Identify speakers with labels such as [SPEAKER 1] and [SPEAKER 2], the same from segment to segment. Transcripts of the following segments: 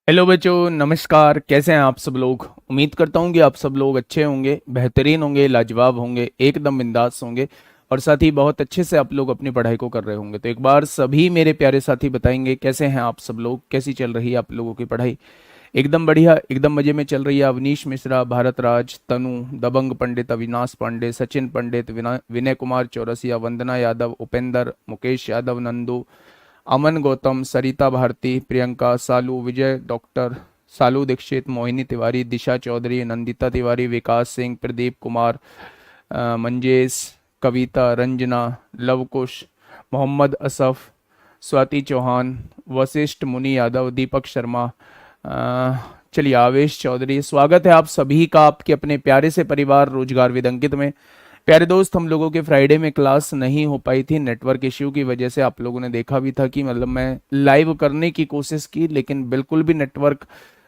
[SPEAKER 1] Hello बच्चों, नमस्कार। कैसे हैं आप सब लोग। उम्मीद करता हूं कि आप सब लोग अच्छे होंगे, बेहतरीन होंगे, लाजवाब होंगे, एकदम बिंदास होंगे और साथ ही बहुत अच्छे से आप लोग अपनी पढ़ाई को कर रहे होंगे। तो एक बार सभी मेरे प्यारे साथी बताएंगे कैसे हैं आप सब लोग, कैसी चल रही है आप लोगों की पढ़ाई। एकदम बढ़िया, एकदम मजे में चल रही है। अवनीश मिश्रा, भारत राज, तनु, दबंग पंडित, अविनाश पांडे, सचिन पंडित, विनय कुमार चौरसिया, वंदना यादव, उपेंद्र, मुकेश यादव, नंदू, अमन गौतम, सरिता भारती, प्रियंका, सालू, विजय, डॉक्टर सालू दीक्षित, मोहिनी तिवारी, दिशा चौधरी, नंदिता तिवारी, विकास सिंह, प्रदीप कुमार, मंजेश, कविता, रंजना, लवकुश, मोहम्मद असफ, स्वाति चौहान, वशिष्ठ मुनि यादव, दीपक शर्मा, चलिए आवेश चौधरी। स्वागत है आप सभी का आपके अपने प्यारे से परिवार रोजगार विद अंकित में। प्यारे दोस्त, हम लोगों के फ्राइडे में क्लास नहीं हो पाई थी नेटवर्क इश्यू की वजह से। आप लोगों ने देखा भी था कि मतलब मैं लाइव करने की कोशिश की लेकिन बिल्कुल भी नेटवर्क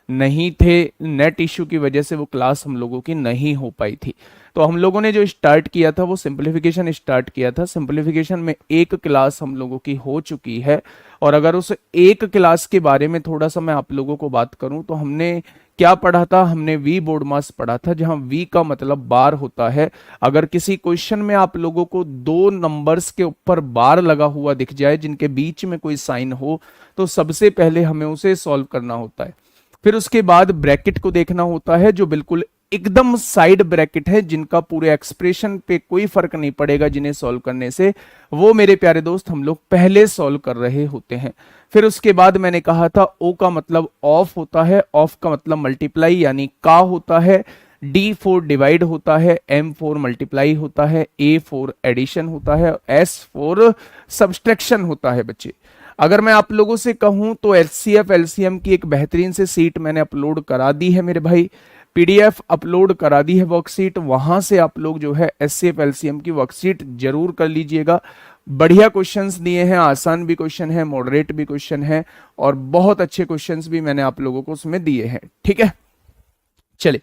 [SPEAKER 1] नहीं थे। नेट इश्यू की वजह से वो क्लास हम लोगों की नहीं हो पाई थी। तो हम लोगों ने जो स्टार्ट किया था वो सिंपलीफिकेशन स्टार्ट किया था। सिंपलीफिकेशन में एक क्लास हम लोगों की हो चुकी है और अगर उस एक क्लास के बारे में थोड़ा सा मैं आप लोगों को बात करूं तो हमने क्या पढ़ा था। हमने वी बोर्ड मास पढ़ा था, जहां वी का मतलब बार होता है। अगर किसी क्वेश्चन में आप लोगों को दो नंबर्स के ऊपर बार लगा हुआ दिख जाए जिनके बीच में कोई साइन हो तो सबसे पहले हमें उसे सॉल्व करना होता है। फिर उसके बाद ब्रैकेट को देखना होता है जो बिल्कुल एकदम साइड ब्रैकेट है, जिनका पूरे एक्सप्रेशन पे कोई फर्क नहीं पड़ेगा जिन्हें सॉल्व करने से। वो मेरे प्यारे दोस्त हम लोग पहले सॉल्व कर रहे होते हैं। फिर उसके बाद मैंने कहा था ओ का मतलब ऑफ होता है, ऑफ का मतलब मल्टीप्लाई यानी का होता है, डी फोर डिवाइड होता है, एम फोर मल्टीप्लाई होता है, ए फोर एडिशन होता है, एस फोर सब्सट्रैक्शन होता है। बच्चे, अगर मैं आप लोगों से कहूं तो एचसीएफ एलसीएम की एक बेहतरीन से सीट मैंने अपलोड करा दी है मेरे भाई। पीडीएफ अपलोड करा दी है वर्कशीट, वहां से आप लोग जो है एचसीएफ एलसीएम की वर्कशीट जरूर कर लीजिएगा। बढ़िया क्वेश्चंस दिए हैं, आसान भी क्वेश्चन है, मॉडरेट भी क्वेश्चन है और बहुत अच्छे क्वेश्चंस भी मैंने आप लोगों को उसमें दिए हैं। ठीक है, चलिए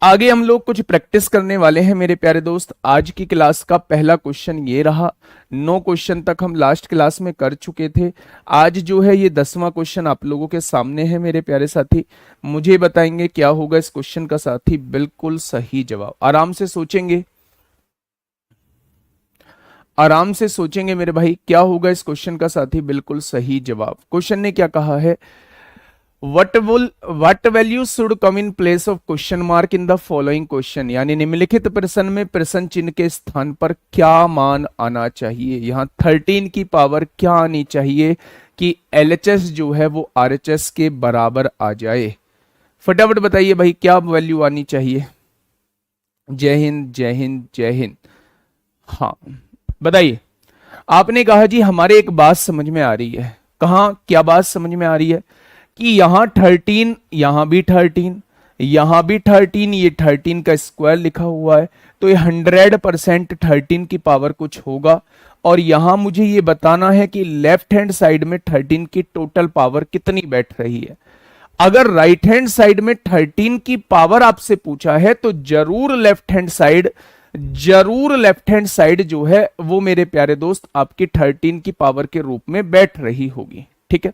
[SPEAKER 1] आगे हम लोग कुछ प्रैक्टिस करने वाले हैं मेरे प्यारे दोस्त। आज की क्लास का पहला क्वेश्चन ये रहा। 9 क्वेश्चन तक हम लास्ट क्लास में कर चुके थे। आज जो है ये 10वां क्वेश्चन आप लोगों के सामने है मेरे प्यारे साथी। मुझे बताएंगे क्या होगा इस क्वेश्चन का साथी। बिल्कुल सही जवाब। आराम से सोचेंगे, आराम से सोचेंगे मेरे भाई, क्या होगा इस क्वेश्चन का साथी। बिल्कुल सही जवाब। क्वेश्चन ने क्या कहा है, what value should come in place of question mark in the following question, यानी निम्नलिखित प्रश्न में प्रश्न चिन्ह के स्थान पर क्या मान आना चाहिए। यहां 13 की पावर क्या आनी चाहिए कि एलएचएस जो है वो आरएचएस के बराबर आ जाए। फटाफट बताइए भाई, क्या वैल्यू आनी चाहिए। जय हिंद, जय हिंद, जय हिंद। हाँ बताइए। आपने कहा जी हमारे एक बात समझ में आ रही है। कहा क्या बात समझ में आ रही है कि यहां 13, यहां भी 13, यहां भी 13, ये 13 का स्क्वायर लिखा हुआ है तो ये 100% 13 की पावर कुछ होगा। और यहां मुझे ये बताना है कि लेफ्ट हैंड साइड में 13 की टोटल पावर कितनी बैठ रही है। अगर राइट हैंड साइड में 13 की पावर आपसे पूछा है तो जरूर लेफ्ट हैंड साइड, जरूर लेफ्ट हैंड साइड जो है वो मेरे प्यारे दोस्त आपकी 13 की पावर के रूप में बैठ रही होगी। ठीक है,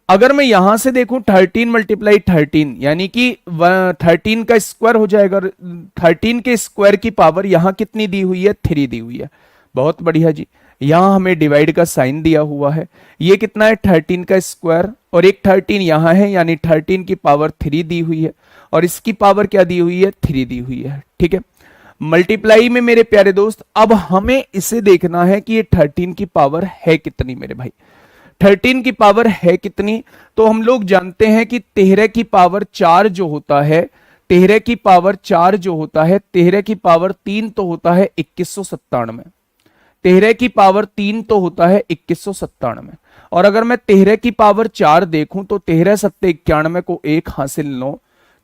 [SPEAKER 1] अगर मैं यहां से देखूं 13 मल्टीप्लाई 13 यानी कि 13 का स्क्वायर हो जाएगा। 13 के स्क्वायर की पावर यहां कितनी दी हुई है, 3 दी हुई है। बहुत बढ़िया जी। यहां हमें डिवाइड का साइन दिया हुआ है। ये कितना है, 13 का स्क्वायर और एक 13 यहां है यानी 13 की पावर 3 दी हुई है और इसकी पावर क्या दी हुई है, 3 दी हुई है। ठीक है, मल्टीप्लाई में मेरे प्यारे दोस्त अब हमें इसे देखना है कि ये 13 की पावर है कितनी मेरे भाई। 13 की पावर है कितनी, तो हम लोग जानते हैं कि 13 की पावर 4 जो होता है, 13 की पावर 4 जो होता है, 13 की पावर 3 तो होता है 2197। 13 की पावर 3 तो होता है 2197। और अगर मैं 13 की पावर 4 देखूं तो 13 सत्ते 91 को 1 हासिल 9,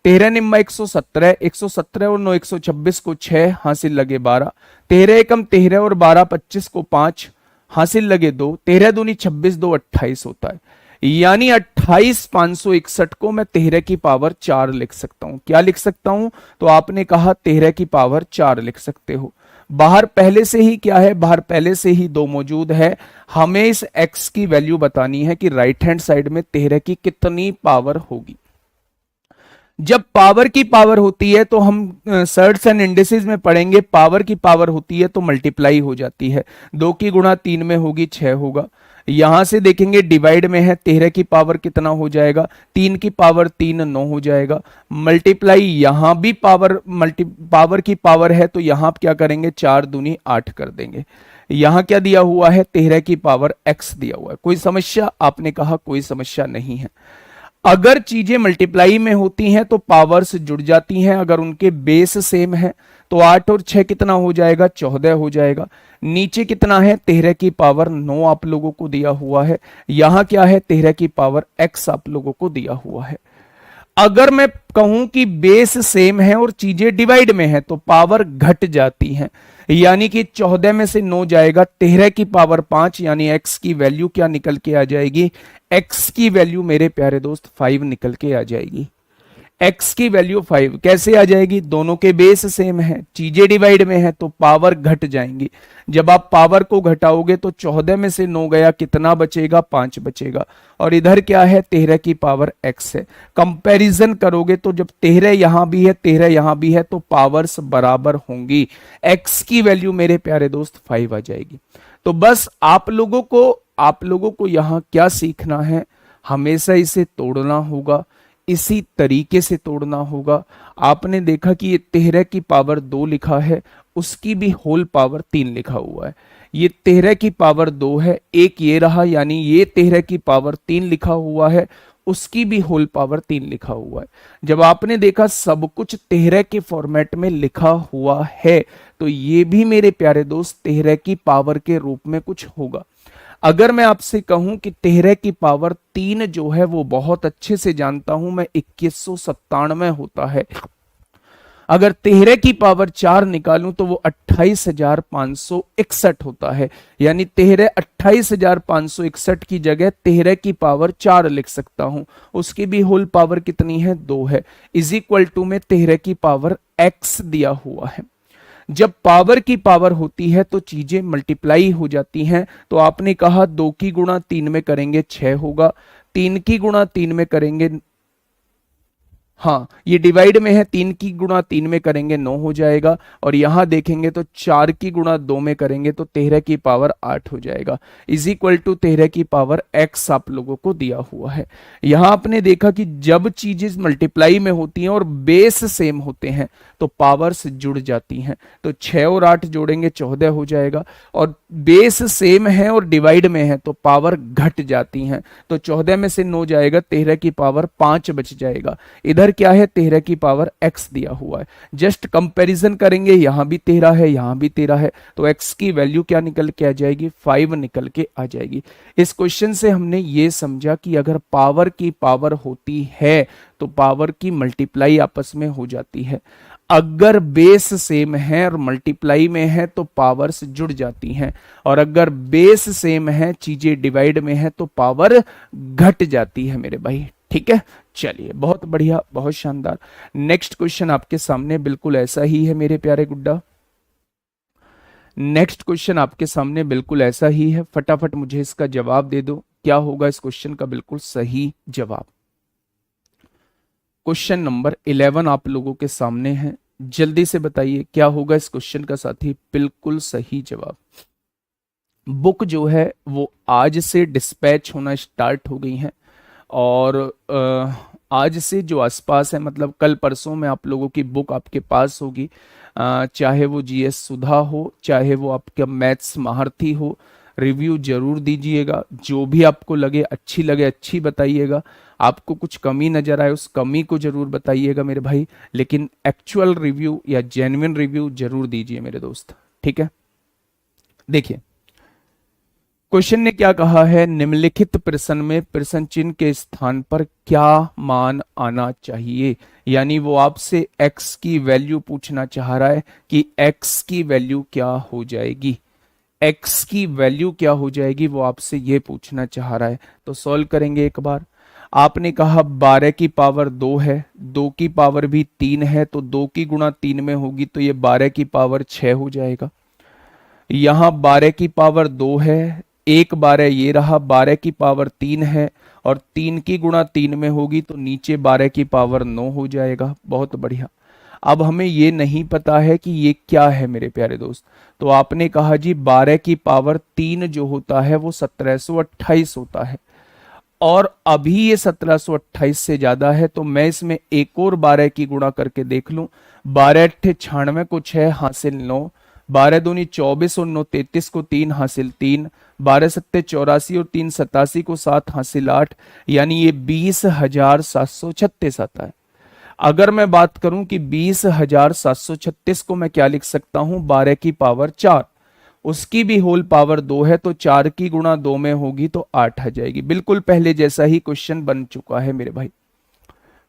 [SPEAKER 1] 13 निम्मा 117, 117 और 9 126 को 6 हासिल लगे 12, 13 एकम 13 और 12 25 को 5 हासिल लगे 2, 13 दूनी 26, 2 28 होता है। यानी 28,561 को मैं 13 की पावर 4 लिख सकता हूं। क्या लिख सकता हूं, तो आपने कहा 13 की पावर 4 लिख सकते हो। बाहर पहले से ही क्या है, बाहर पहले से ही 2 मौजूद है। हमें इस x की वैल्यू बतानी है कि राइट हैंड साइड में 13 की कितनी पावर होगी। जब पावर की पावर होती है तो हम सर्ट्स एंड इंडिसेस में पढ़ेंगे, पावर की पावर होती है तो मल्टीप्लाई हो जाती है। 2 की गुणा 3 में होगी 6 होगा। यहां से देखेंगे डिवाइड में है, 13 की पावर कितना हो जाएगा, 3 की पावर 3 9 हो जाएगा। मल्टीप्लाई यहां भी पावर की पावर है तो यहां आप क्या करेंगे, 4 दूनी 8 कर देंगे। यहां क्या दिया हुआ है, 13 की पावर x दिया हुआ है। कोई समस्या, आपने कहा कोई समस्या नहीं है। अगर चीजें मल्टीप्लाई में होती हैं तो पावर्स जुड़ जाती हैं, अगर उनके बेस सेम है तो 8 और 6 कितना हो जाएगा, 14 हो जाएगा। नीचे कितना है, 13 की पावर 9 आप लोगों को दिया हुआ है। यहां क्या है, 13 की पावर x आप लोगों को दिया हुआ है। अगर मैं कहूं कि बेस सेम है और चीजें डिवाइड में है तो पावर घट जाती हैं, यानी कि 14 में से 9 जाएगा, 13 की पावर 5, यानी x की वैल्यू क्या निकल के आ जाएगी, x की वैल्यू मेरे प्यारे दोस्त 5 निकल के आ जाएगी। x की वैल्यू 5 कैसे आ जाएगी, दोनों के बेस सेम है, चीजें डिवाइड में है तो पावर घट जाएंगी। जब आप पावर को घटाओगे तो 14 में से 9 गया, कितना बचेगा, 5 बचेगा। और इधर क्या है, 13 की पावर x है। कंपैरिजन करोगे तो जब 13 यहां भी है 13 यहां भी है तो पावर्स बराबर होंगी, x की वैल्यू मेरे प्यारे दोस्त 5 आ जाएगी। तो बस आप लोगों को यहां क्या सीखना है, हमेशा इसे तोड़ना होगा, इसी तरीके से तोड़ना होगा। आपने देखा कि ये 13 की पावर 2 लिखा है, उसकी भी होल पावर 3 लिखा हुआ है। ये 13 की पावर 2 है, एक ये रहा, यानी ये 13 की पावर 3 लिखा हुआ है, उसकी भी होल पावर 3 लिखा हुआ है। जब आपने देखा सब कुछ 13 के फॉर्मेट में लिखा हुआ है तो ये भी मेरे प्यारे दोस्त 13 की पावर के रूप में कुछ होगा। अगर मैं आपसे कहूं कि 13 की पावर 3 जो है वो बहुत अच्छे से जानता हूं मैं, 2197 होता है। अगर 13 की पावर 4 निकालूं तो वो 28,561 होता है, यानी 28,561 की जगह 13 की पावर 4 लिख सकता हूं। उसकी भी होल पावर कितनी है, 2 है, इज इक्वल टू में 13 की पावर x दिया हुआ है। जब पावर की पावर होती है तो चीजें मल्टीप्लाई हो जाती हैं। तो आपने कहा 2 की गुणा 3 में करेंगे 6 होगा, 3 की गुणा 3 में करेंगे, हाँ ये डिवाइड में है, 3 की गुणा 3 में करेंगे 9 हो जाएगा। और यहां देखेंगे तो 4 की गुणा 2 में करेंगे तो 13 की पावर 8 हो जाएगा, इज इक्वल टू 13 की पावर x आप लोगों को दिया हुआ है। यहां आपने देखा कि जब चीजें मल्टीप्लाई में होती हैं और बेस सेम होते हैं तो पावर्स जुड़ जाती हैं। तो 6 और 8 जोड़ेंगे 14 हो जाएगा, और बेस सेम है और डिवाइड में है तो पावर घट जाती हैं। तो 14 में से 9 जाएगा, 13 की पावर 5 बच जाएगा। इधर क्या है, 13 की पावर x दिया हुआ है। जस्ट कंपैरिजन करेंगे, यहां भी 13 है यहां भी 13 है, तो x की वैल्यू क्या निकल के आ जाएगी, 5 निकल के आ जाएगी। इस क्वेश्चन से हमने ये समझा कि अगर पावर की पावर होती है तो पावर की मल्टीप्लाई आपस में हो जाती है। अगर बेस सेम है और मल्टीप्लाई में है तो पावर्स जुड़ जाती हैं, और अगर बेस सेम है चीजें डिवाइड में है तो पावर घट जाती है मेरे भाई। ठीक है, चलिए बहुत बढ़िया, बहुत शानदार। नेक्स्ट क्वेश्चन आपके सामने बिल्कुल ऐसा ही है मेरे प्यारे गुड्डा। नेक्स्ट क्वेश्चन आपके सामने बिल्कुल ऐसा ही है, फटाफट मुझे इसका जवाब दे दो। क्या होगा इस क्वेश्चन का बिल्कुल सही जवाब? क्वेश्चन नंबर 11 आप लोगों के सामने है, जल्दी से बताइए क्या होगा इस क्वेश्चन का साथी बिल्कुल सही जवाब। बुक जो है वो आज से डिस्पैच होना स्टार्ट हो गई है, और आज से जो आसपास है, मतलब कल परसों में आप लोगों की बुक आपके पास होगी। चाहे वो जीएस सुधा हो, चाहे वो आपका मैथ्स महारथी हो, रिव्यू जरूर दीजिएगा। जो भी आपको लगे अच्छी बताइएगा। आपको कुछ कमी नजर आए उस कमी को जरूर बताइएगा मेरे भाई, लेकिन एक्चुअल रिव्यू या जेन्युइन रिव्यू जरूर दीजिए मेरे दोस्त। ठीक है, देखिए क्वेश्चन ने क्या कहा है, निम्नलिखित प्रश्न में प्रश्न चिन्ह के स्थान पर क्या मान आना चाहिए। यानी वो आपसे x की वैल्यू पूछना चाह रहा है कि x की वैल्यू क्या हो जाएगी, x की वैल्यू क्या हो जाएगी, वो आपसे ये पूछना चाह रहा है। तो सॉल्व करेंगे एक बार। आपने कहा 12 की पावर 2 है, 2 की पावर भी 3 है, तो 2 की गुणा 3 में होगी तो ये 12 की पावर 6 हो जाएगा। यहाँ 12 की पावर 2 है, एक 12 ये रहा, 12 की पावर 3 है, और 3 की गुणा 3 में होगी तो नीचे 12 की पावर 9 हो जाएगा। बहुत बढ़िया। अब हमें ये नहीं पता है कि ये क्या है मेरे प्यारे दोस्त, तो आपने कहा जी 12 की पावर 3 जो होता है वो 1728 होता है, और अभी ये 1728 से ज्यादा है, तो मैं इसमें एक और 12 की गुणा करके देख लूं। 12 अट्ठे 96 कुछ है, हासिल 9, 12 दूनी 24 और 9 33 को 3 हासिल 3, 12 सत्ते 84 और 3 87 को 7 हासिल 8, यानी ये 20,736 आता है। अगर मैं बात करूं कि 20,736 को मैं क्या लिख सकता हूं, 12 की पावर 4, उसकी भी होल पावर 2 है, तो 4 की गुणा 2 में होगी तो 8 आ जाएगी। बिल्कुल पहले जैसा ही क्वेश्चन बन चुका है मेरे भाई,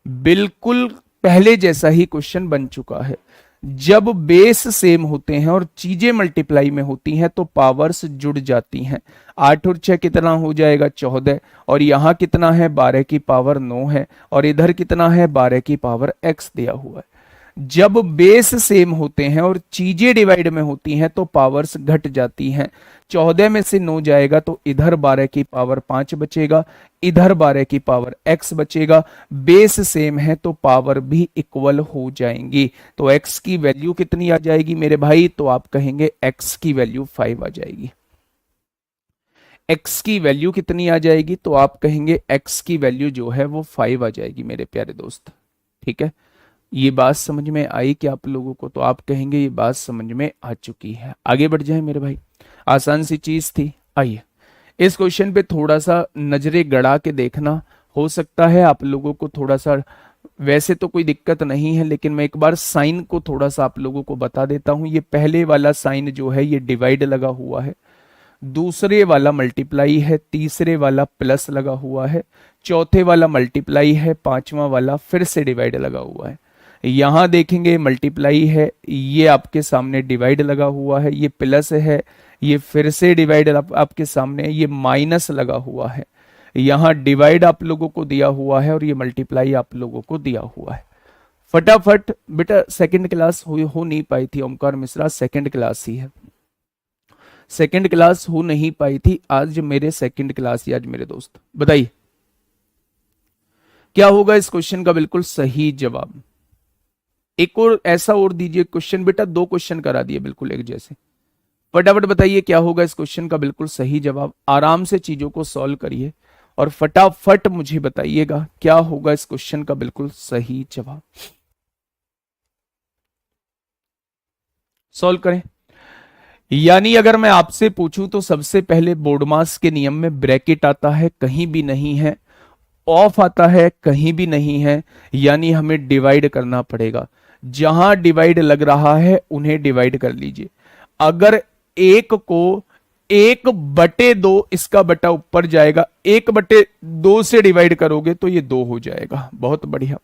[SPEAKER 1] बिल्कुल पहले जैसा ही क्वेश्चन बन चुका है। जब बेस सेम होते हैं और चीजें मल्टीप्लाई में होती हैं तो पावर्स जुड़ जाती हैं। 8 और 6 कितना हो जाएगा, 14, और यहां कितना है, 12 की पावर 9 है, और इधर कितना है, 12 की पावर x दिया हुआ है। जब बेस सेम होते हैं और चीजें डिवाइड में होती हैं तो पावर्स घट जाती हैं। 14 में से 9 जाएगा तो इधर 12 की पावर 5 बचेगा, इधर 12 की पावर x बचेगा। बेस सेम है तो पावर भी इक्वल हो जाएंगी। तो x की वैल्यू कितनी आ जाएगी मेरे भाई, तो आप कहेंगे x की वैल्यू 5 आ जाएगी। x की वैल्यू कितनी आ जाएगी, तो आप कहेंगे x की वैल्यू जो है वो 5 आ जाएगी मेरे प्यारे दोस्त। ठीक है, ये बात समझ में आई क्या आप लोगों को, तो आप कहेंगे ये बात समझ में आ चुकी है। आगे बढ़ जाए मेरे भाई, आसान सी चीज थी। आइए इस क्वेश्चन पे थोड़ा सा नजरें गड़ा के देखना, हो सकता है आप लोगों को थोड़ा सा, वैसे तो कोई दिक्कत नहीं है, लेकिन मैं एक बार साइन को थोड़ा सा आप लोगों को बता देता हूं। ये पहले वाला साइन जो है ये डिवाइड लगा हुआ है, दूसरे वाला मल्टीप्लाई है, तीसरे वाला प्लस लगा हुआ है, चौथे वाला मल्टीप्लाई है, पांचवा वाला फिर से डिवाइड लगा हुआ है। यहां देखेंगे मल्टीप्लाई है, ये आपके सामने डिवाइड लगा हुआ है, ये प्लस है, ये फिर से डिवाइड आपके सामने, ये माइनस लगा हुआ है। यहां डिवाइड आप लोगों को दिया हुआ है और ये मल्टीप्लाई आप लोगों को दिया हुआ है। फटाफट बेटा, सेकंड क्लास हो नहीं पाई थी ओमकार मिश्रा, सेकंड क्लास ही है, सेकंड क्लास हो नहीं पाई थी आज मेरे, सेकंड क्लास ही आज मेरे दोस्त। बताइए क्या होगा इस क्वेश्चन का बिल्कुल सही जवाब। एक और ऐसा और दीजिए क्वेश्चन बेटा, 2 क्वेश्चन करा दिए बिल्कुल एक जैसे। फटाफट बताइए क्या होगा इस क्वेश्चन का बिल्कुल सही जवाब। आराम से चीजों को सॉल्व करिए और फटाफट मुझे बताइएगा क्या होगा इस क्वेश्चन का बिल्कुल सही जवाब। सॉल्व करें। यानी अगर मैं आपसे पूछूं तो सबसे पहले बोर्डमास के नियम में ब्रैकेट आता है, कहीं भी नहीं है, ऑफ आता है, कहीं भी नहीं है, यानी हमें डिवाइड करना पड़ेगा। जहां डिवाइड लग रहा है उन्हें डिवाइड कर लीजिए। अगर एक को 1/2, इसका बटा ऊपर जाएगा, 1/2 से डिवाइड करोगे तो ये 2 हो जाएगा। बहुत बढ़िया।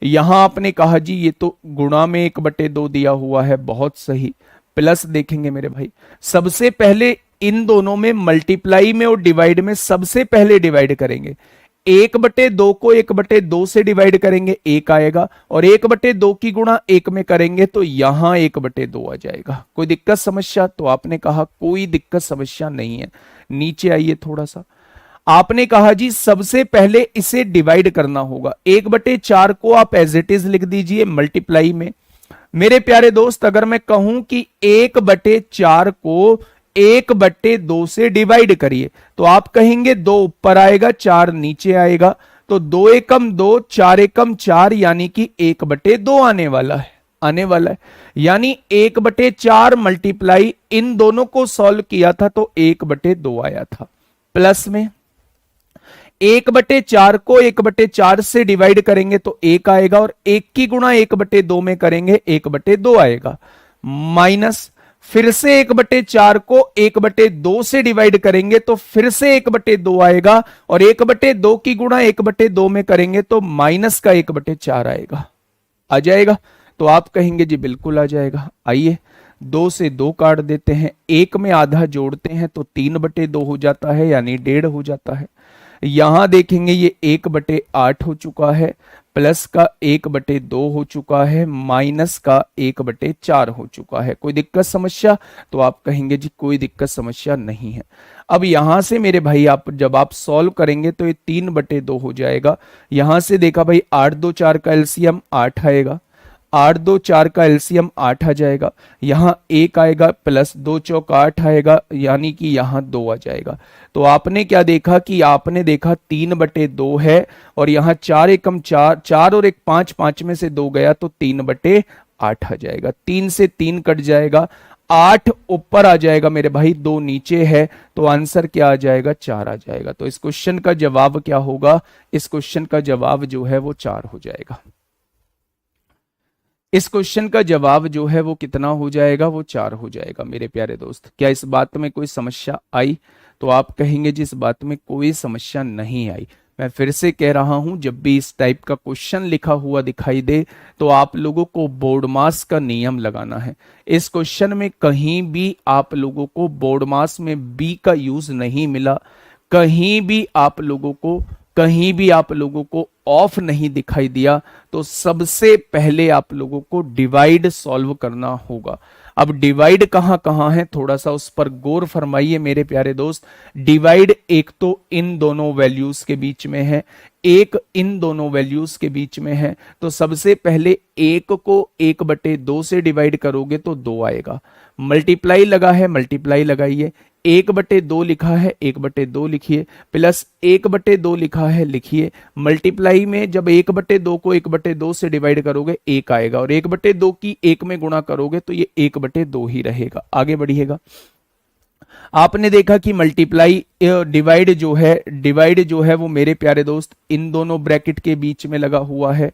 [SPEAKER 1] यहां आपने कहा जी ये तो गुणा में 1/2 दिया हुआ है, बहुत सही। प्लस देखेंगे मेरे भाई, सबसे पहले इन दोनों में मल्टीप्लाई में और डिवाइड में सबसे पहले डिवाइड करेंगे। 1/2 को 1/2 से डिवाइड करेंगे, 1 आएगा, और 1/2 की गुणा 1 में करेंगे तो यहां 1/2 आ जाएगा। कोई दिक्कत समस्या, तो आपने कहा कोई दिक्कत समस्या नहीं है। नीचे आइए थोड़ा सा, आपने कहा जी सबसे पहले इसे डिवाइड करना होगा। 1/4 को आप एज इट इज लिख दीजिए मल्टीप्लाई में। मेरे प्यारे दोस्त अगर मैं कहूं कि 1/4 को 1/2 से डिवाइड करिए तो आप कहेंगे 2 ऊपर आएगा, 4 नीचे आएगा, तो 2 एकम 2, 4 एकम 4, यानी कि 1/2 आने वाला है, यानी 1/4 मल्टीप्लाई इन दोनों को सॉल्व किया था तो 1/2 आया था। प्लस में 1/4 को 1/4 से डिवाइड करेंगे तो 1 आएगा, और 1 की गुणा 1/2 में करेंगे 1/2 आएगा। माइनस फिर से 1/4 को 1/2 से डिवाइड करेंगे तो फिर से 1/2 आएगा, और 1/2 की गुणा 1/2 में करेंगे तो माइनस का 1/4 आएगा। आ जाएगा, तो आप कहेंगे जी बिल्कुल आ जाएगा। आइए 2 से 2 काट देते हैं, 1 में आधा जोड़ते हैं तो 3/2 हो जाता है, यानी 1.5 हो जाता है। यहां देखेंगे ये 1/8 हो चुका है, प्लस का 1/2 हो चुका है, माइनस का 1/4 हो चुका है। कोई दिक्कत समस्या? तो आप कहेंगे जी कोई दिक्कत समस्या नहीं है। अब यहां से मेरे भाई आप जब आप सॉल्व करेंगे तो ये 3/2 हो जाएगा। यहां से देखा भाई 8 2 4 का एलसीएम 8 आएगा, 8 2 4 का एलसीएम 8 आ जाएगा, यहाँ 1 आएगा, प्लस 2 चौक 8 आएगा, यानी कि यहाँ 2 आ जाएगा। तो आपने क्या देखा कि आपने देखा 3/2 है, और यहाँ 4 एकम 4, 4 और 1 5, 5 में से 2 गया तो 3/8 आ जाएगा। 3 से 3 कट जाएगा, 8 ऊपर आ जाएगा मेरे भाई, 2 नीचे है, तो आंसर क्या आ जाएगा? 4 आ जाएगा। तो इस क्वेश्चन का जवाब क्या होगा? इस क्वेश्चन का जवाब जो है वो 4 हो जाएगा। इस क्वेश्चन का जवाब जो है वो कितना हो जाएगा? वो 4 हो जाएगा मेरे प्यारे दोस्त। क्या इस बात में कोई समस्या आई? तो आप कहेंगे जी इस बात में कोई समस्या नहीं आई। मैं फिर से कह रहा हूं, जब भी इस टाइप का क्वेश्चन लिखा हुआ दिखाई दे तो आप लोगों को बोर्ड मास का नियम लगाना है। इस क्वेश्चन में कहीं भी आप लोगों को बोर्ड मास में बी का यूज नहीं मिला, कहीं भी आप लोगों को ऑफ नहीं दिखाई दिया। तो सबसे पहले आप लोगों को डिवाइड सॉल्व करना होगा। अब डिवाइड कहां कहां है, थोड़ा सा उस पर गौर फरमाइए मेरे प्यारे दोस्त। डिवाइड एक तो इन दोनों वैल्यूज के बीच में है, एक इन दोनों वैल्यूज के बीच में है। तो सबसे पहले एक को 1/2 से डिवाइड करोगे तो 2 आएगा। मल्टीप्लाई लगा है, मल्टीप्लाई लगाइए। 1/2 लिखा है, 1/2 लिखिए, प्लस 1/2 लिखा है लिखिए। मल्टीप्लाई में जब 1/2 को 1/2 से डिवाइड करोगे 1 आएगा, और 1/2 की 1 में गुणा करोगे तो ये 1/2 ही रहेगा। आगे बढ़िएगा। आपने देखा कि मल्टीप्लाई डिवाइड जो है वो मेरे प्यारे दोस्त इन दोनों ब्रैकेट के बीच में लगा हुआ है,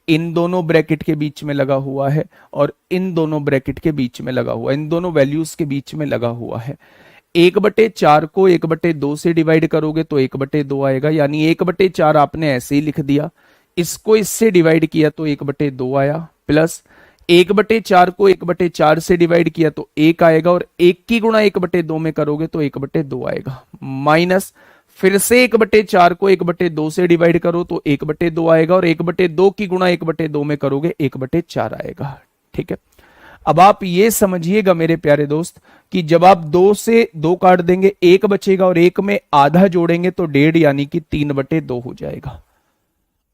[SPEAKER 1] इन दोनों ब्रैकेट के बीच में लगा हुआ है, और इन दोनों ब्रैकेट के बीच में लगा हुआ है, इन दोनों वैल्यूज के बीच में लगा हुआ है। 1/4 को 1/2 से डिवाइड करोगे तो 1/2 आएगा, यानी 1/4 आपने ऐसे ही लिख दिया। इसको इससे डिवाइड किया तो 1/2 आया, प्लस 1/4 को 1/4 से डिवाइड किया तो 1 आएगा, और 1 की गुणा 1/2 में करोगे तो 1/2 आएगा, माइनस फिर से 1/4 को 1/2 से डिवाइड करो तो 1/2 आएगा, और 1/2 की गुणा 1/2 में करोगे 1/4 आएगा। ठीक है। अब आप ये समझिएगा मेरे प्यारे दोस्त कि जब आप 2 से 2 काट देंगे 1 बचेगा, और 1 में आधा जोड़ेंगे तो 1.5 यानी कि 3/2 हो जाएगा।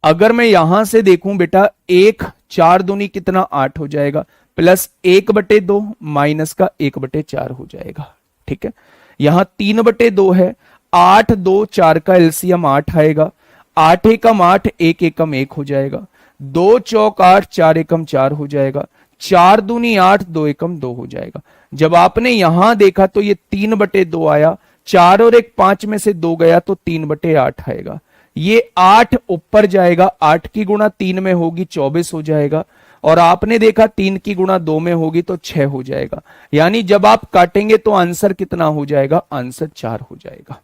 [SPEAKER 1] अगर मैं यहां से देखूं बेटा 1 4 दूनी कितना 8 हो जाएगा, प्लस 1/2 माइनस का 1/4 हो जाएगा। ठीक है। यहां 3/2 है, 8 2 4 का एलसीएम 8 आएगा, 8 एकम 8, 1 एकम 1 हो जाएगा, 2 चौक 8, 4 एकम 4 हो जाएगा, 4 दूनी 8, 2 एकम 2 हो जाएगा। जब आपने यहां देखा तो ये 3/2 आया, 4 और 1 5 में से 2 गया तो 3/8 आएगा। ये 8 ऊपर जाएगा, 8 की गुणा 3 में होगी 24 हो जाएगा, और आपने देखा 3 की गुणा 2 में होगी तो 6 हो जाएगा। यानी जब आप काटेंगे तो आंसर कितना हो जाएगा? आंसर 4 हो जाएगा।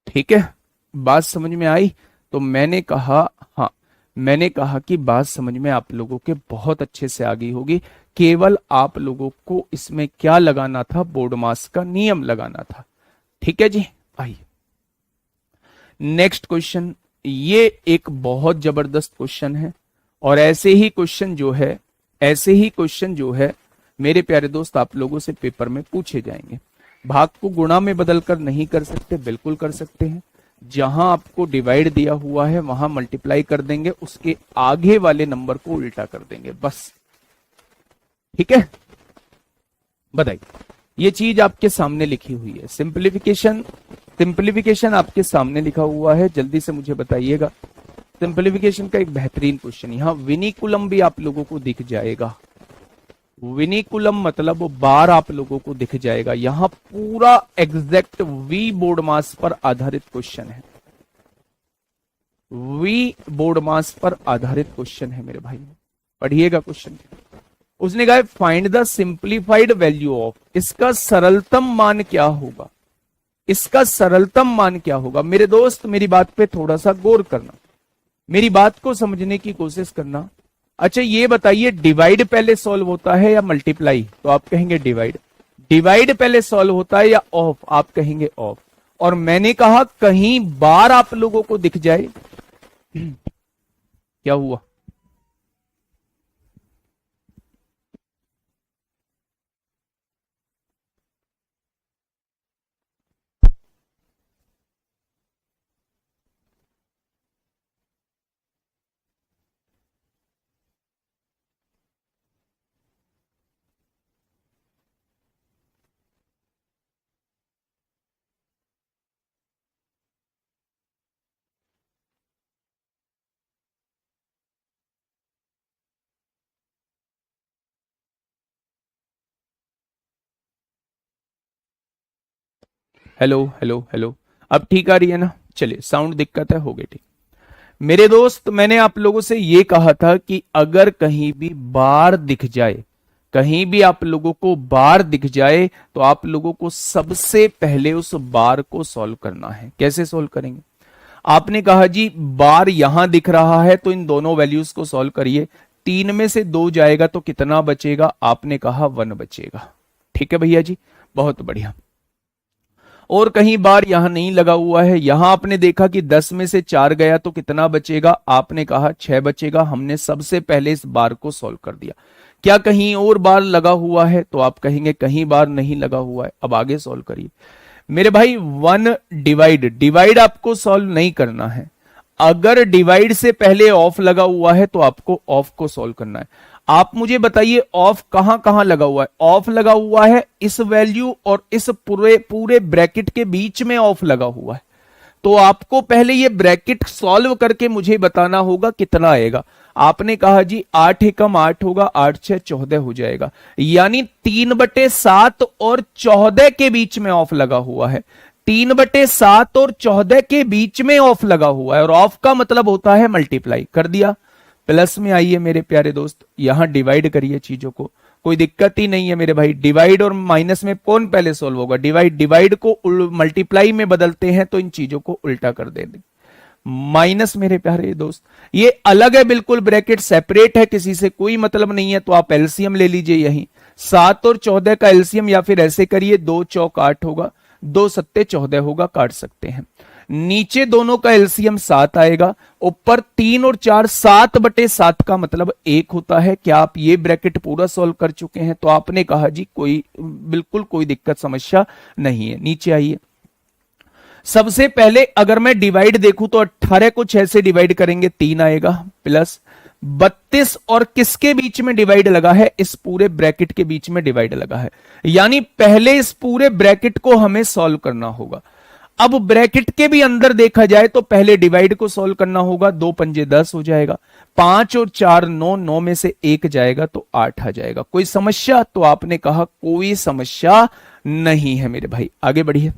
[SPEAKER 1] ठीक है, बात समझ में आई? तो मैंने कहा कि बात समझ में आप लोगों के बहुत अच्छे से आ गई होगी। केवल आप लोगों को इसमें क्या लगाना था? बोर्ड मास का नियम लगाना था। ठीक है जी। आइए नेक्स्ट क्वेश्चन। ये एक बहुत जबरदस्त क्वेश्चन है, और ऐसे ही क्वेश्चन जो है मेरे प्यारे दोस्त आप लोगों से पेपर में पूछे जाएंगे। भाग को गुणा में बदलकर नहीं कर सकते, बिल्कुल कर सकते हैं। जहां आपको डिवाइड दिया हुआ है वहां मल्टीप्लाई कर देंगे, उसके आगे वाले नंबर को उल्टा कर देंगे, बस। ठीक है, बताइए। ये चीज आपके सामने लिखी हुई है, सिंप्लीफिकेशन आपके सामने लिखा हुआ है। जल्दी से मुझे बताइएगा। सिंप्लीफिकेशन का एक बेहतरीन क्वेश्चन, यहां विनिकुलम भी आप लोगों को दिख जाएगा। विनिकुलम मतलब वो बार आप लोगों को दिख जाएगा। यहां पूरा एग्जैक्ट वी बोर्ड मास पर आधारित क्वेश्चन है, वी बोर्ड मास पर आधारित क्वेश्चन है मेरे भाई। पढ़िएगा क्वेश्चन। उसने कहा find the simplified value of, इसका सरलतम मान क्या होगा? इसका सरलतम मान क्या होगा? मेरे दोस्त मेरी बात पे थोड़ा सा गौर करना, मेरी बात को समझने की कोशिश करना। अच्छा ये बताइए, डिवाइड पहले सॉल्व होता है या मल्टीप्लाई? तो आप कहेंगे डिवाइड। डिवाइड पहले सॉल्व होता है या ऑफ? आप कहेंगे ऑफ। और मैंने कहा कहीं बार आप लोगों को दिख जाए, क्या हुआ? हेलो हेलो हेलो, अब ठीक आ रही है ना? चलिए, साउंड दिक्कत है, हो गई ठीक। मेरे दोस्त, मैंने आप लोगों से यह कहा था कि अगर कहीं भी बार दिख जाए, कहीं भी आप लोगों को बार दिख जाए, तो आप लोगों को सबसे पहले उस बार को सॉल्व करना है। कैसे सॉल्व करेंगे? आपने कहा जी बार यहां दिख रहा है तो इन दोनों वैल्यूज को सॉल्व करिए। 3 में से 2 जाएगा तो कितना बचेगा? आपने कहा 1 बचेगा। ठीक है भैया जी, बहुत बढ़िया। और कहीं बार यहां नहीं लगा हुआ है, यहां आपने देखा कि 10 में से 4 गया तो कितना बचेगा? आपने कहा 6 बचेगा। हमने सबसे पहले इस बार को सॉल्व कर दिया। क्या कहीं और बार लगा हुआ है? तो आप कहेंगे कहीं बार नहीं लगा हुआ है। अब आगे सॉल्व करिए मेरे भाई। 1 डिवाइड, डिवाइड आपको सॉल्व नहीं करना है। अगर डिवाइड से पहले ऑफ लगा हुआ है तो आपको ऑफ को सॉल्व करना है। आप मुझे बताइए ऑफ कहां कहां लगा हुआ है? ऑफ लगा हुआ है इस वैल्यू और इस पूरे पूरे ब्रैकेट के बीच में ऑफ लगा हुआ है। तो आपको पहले ये ब्रैकेट सॉल्व करके मुझे बताना होगा कितना आएगा। आपने कहा जी 8 एकम 8 होगा, 8 6 14 हो जाएगा। यानी 3/7 और 14 के बीच में ऑफ लगा हुआ है। 3/7 और 14 के बीच में ऑफ लगा हुआ है, और ऑफ का मतलब होता है मल्टीप्लाई। कर दिया। प्लस में आइए मेरे प्यारे दोस्त, यहां डिवाइड करिए चीजों को, कोई दिक्कत ही नहीं है मेरे भाई। डिवाइड और माइनस में कौन पहले सोल्व होगा? डिवाइड, डिवाइड को मल्टीप्लाई में बदलते हैं तो इन चीजों को उल्टा कर देंगे। माइनस मेरे प्यारे दोस्त, ये अलग है बिल्कुल, ब्रैकेट सेपरेट है, किसी से कोई मतलब नहीं है। तो आप एलसीएम ले लीजिए यहीं, 7 और 14 का एलसीएम, या फिर ऐसे करिए 2 चौक 8 होगा, 2 सत्ते 14 होगा, काट सकते हैं। नीचे दोनों का एलसीएम 7 आएगा, ऊपर 3 और 4, 7/7 का मतलब 1 होता है। क्या आप ये ब्रैकेट पूरा सॉल्व कर चुके हैं? तो आपने कहा जी कोई बिल्कुल कोई दिक्कत समस्या नहीं है। नीचे आइए। सबसे पहले अगर मैं डिवाइड देखूं तो 18 को 6 से डिवाइड करेंगे 3 आएगा, प्लस 32 और किसके बीच में डिवाइड लगा है? इस पूरे ब्रैकेट के बीच में डिवाइड लगा है। यानी पहले इस पूरे ब्रैकेट को हमें सॉल्व करना होगा। अब ब्रैकेट के भी अंदर देखा जाए तो पहले डिवाइड को सॉल्व करना होगा। 2 पंजे 10 हो जाएगा, 5 और 4 9, 9 में से 1 जाएगा तो 8 आ जाएगा। कोई समस्या? तो आपने कहा कोई समस्या नहीं है मेरे भाई। आगे बढ़िए।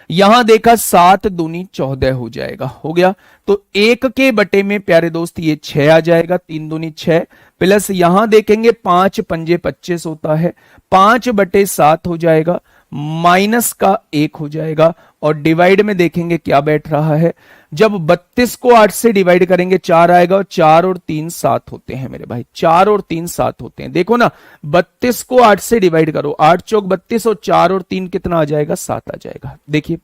[SPEAKER 1] यहां देखा 7 दूनी 14 हो जाएगा, हो गया। तो 1 के बटे में प्यारे दोस्त ये 6 आ जाएगा, 3 दूनी 6, प्लस यहां देखेंगे 5 पंजे 25 होता है, 5/7 हो जाएगा, माइनस का 1 हो जाएगा। और डिवाइड में देखेंगे क्या बैठ रहा है। जब 32 को 8 से डिवाइड करेंगे 4 आएगा, और 4 और 3 7 होते हैं मेरे भाई, 4 और 3 7 होते हैं। देखो ना, 32 को 8 से डिवाइड करो, 8 चौक 32 और 4 और 3 कितना आ जाएगा? 7 आ जाएगा। देखिए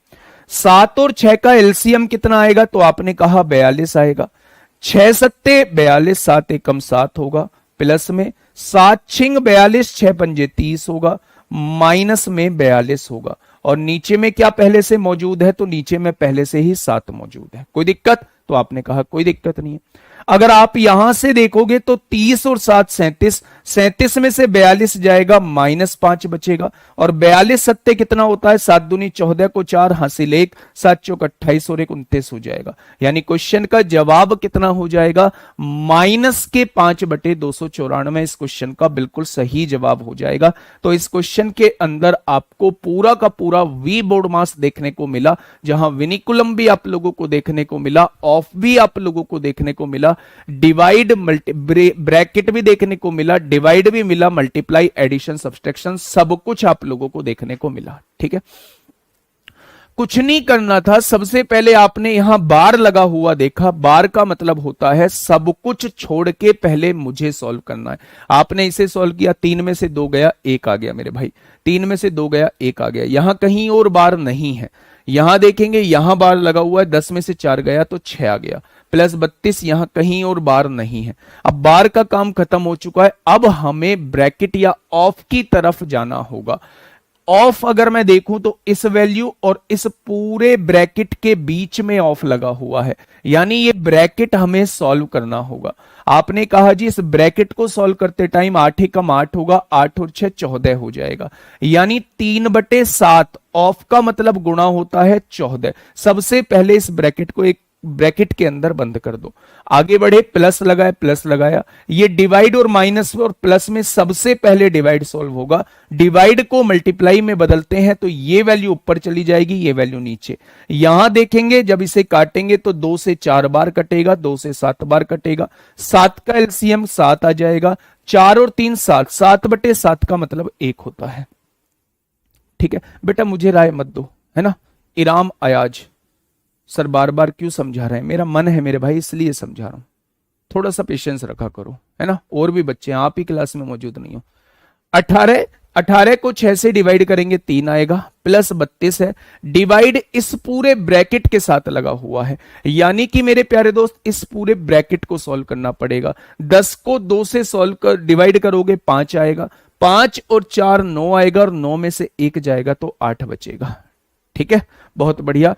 [SPEAKER 1] 7 और 6 का एलसीएम कितना आएगा? तो आपने कहा 42 आएगा। 6 सत्ते 42, 7 एकम 7 होगा, प्लस में 7 छिंग 42, 6 पंजे 30 होगा, माइनस में 42 होगा। और नीचे में क्या पहले से मौजूद है? तो नीचे में पहले से ही 7 मौजूद है। कोई दिक्कत? तो आपने कहा कोई दिक्कत नहीं है। अगर आप यहां से देखोगे तो 30 और 7 37, 37 में से 42 जाएगा, -5 बचेगा। और 42 सत्ते कितना होता है? 7 दूनी 14 को 4 हासिल 1, 7 चौक 28 और 1 29 हो जाएगा। यानी क्वेश्चन का जवाब कितना हो जाएगा? -5/294। इस क्वेश्चन का बिल्कुल सही जवाब हो जाएगा। तो इस क्वेश्चन के अंदर आपको पूरा का पूरा वी बोर्ड मास देखने को मिला, जहां विनिकुलम भी आप लोगों को देखने को मिला, ऑफ भी आप लोगों को देखने को मिला, डिवाइड ब्रैकेट भी देखने को मिला, डिवाइड भी मिला, मल्टीप्लाई एडिशन सब्सट्रैक्शन सब कुछ आप लोगों को देखने को मिला। ठीक है, कुछ नहीं करना था, सबसे पहले आपने यहां बार लगा हुआ देखा, बार का मतलब होता है सब कुछ छोड़ के पहले मुझे सॉल्व करना है। आपने इसे सॉल्व किया, 3 में से 2 गया, 1 आ गया मेरे भाई, 3 में से 2 गया, 1 आ गया। यहां कहीं और बार नहीं है, यहां देखेंगे यहां बार लगा हुआ है, 10 में से 4 गया तो 6 आ गया, प्लस 32, यहां कहीं और बार नहीं है। अब बार का काम खत्म हो चुका है, अब हमें ब्रैकेट या ऑफ की तरफ जाना होगा। ऑफ अगर मैं देखूं तो इस वैल्यू और इस पूरे ब्रैकेट के बीच में ऑफ लगा हुआ है, यानी ये ब्रैकेट हमें सॉल्व करना होगा। आपने कहा जी इस ब्रैकेट को सॉल्व करते टाइम 8 एकम 8 होगा, 8 और 6 14 हो जाएगा, यानी 3/7 ऑफ का मतलब गुणा होता है 14। सबसे पहले इस ब्रैकेट को एक ब्रैकेट के अंदर बंद कर दो, आगे बढ़े, प्लस लगाए, प्लस लगाया, ये डिवाइड और माइनस और प्लस में सबसे पहले डिवाइड सॉल्व होगा। डिवाइड को मल्टीप्लाई में बदलते हैं तो ये वैल्यू ऊपर चली जाएगी, ये वैल्यू नीचे। यहां देखेंगे जब इसे काटेंगे तो 2 से 4 बार कटेगा, 2 से 7 बार कटेगा, 7 का एलसीएम 7 आ जाएगा, 4 और 3 7, 7/7 का मतलब 1 होता है। ठीक है बेटा, मुझे राय मत दो, है ना। इराम अयाज सर बार बार क्यों समझा रहे हैं, मेरा मन है मेरे भाई इसलिए समझा रहा हूं, थोड़ा सा पेशेंस रखा करो, है ना। और भी बच्चे हैं, आप ही क्लास में मौजूद नहीं हो। 18 को 6 से डिवाइड करेंगे 3 आएगा, प्लस 32 है, डिवाइड इस पूरे ब्रैकेट के साथ लगा हुआ है, यानी कि मेरे प्यारे दोस्त इस पूरे ब्रैकेट को सॉल्व करना पड़ेगा। 10 को 2 से सॉल्व कर डिवाइड करोगे 5 आएगा, 5 और 4 9 आएगा, और 9 में से 1 जाएगा तो 8 बचेगा। ठीक है, बहुत बढ़िया।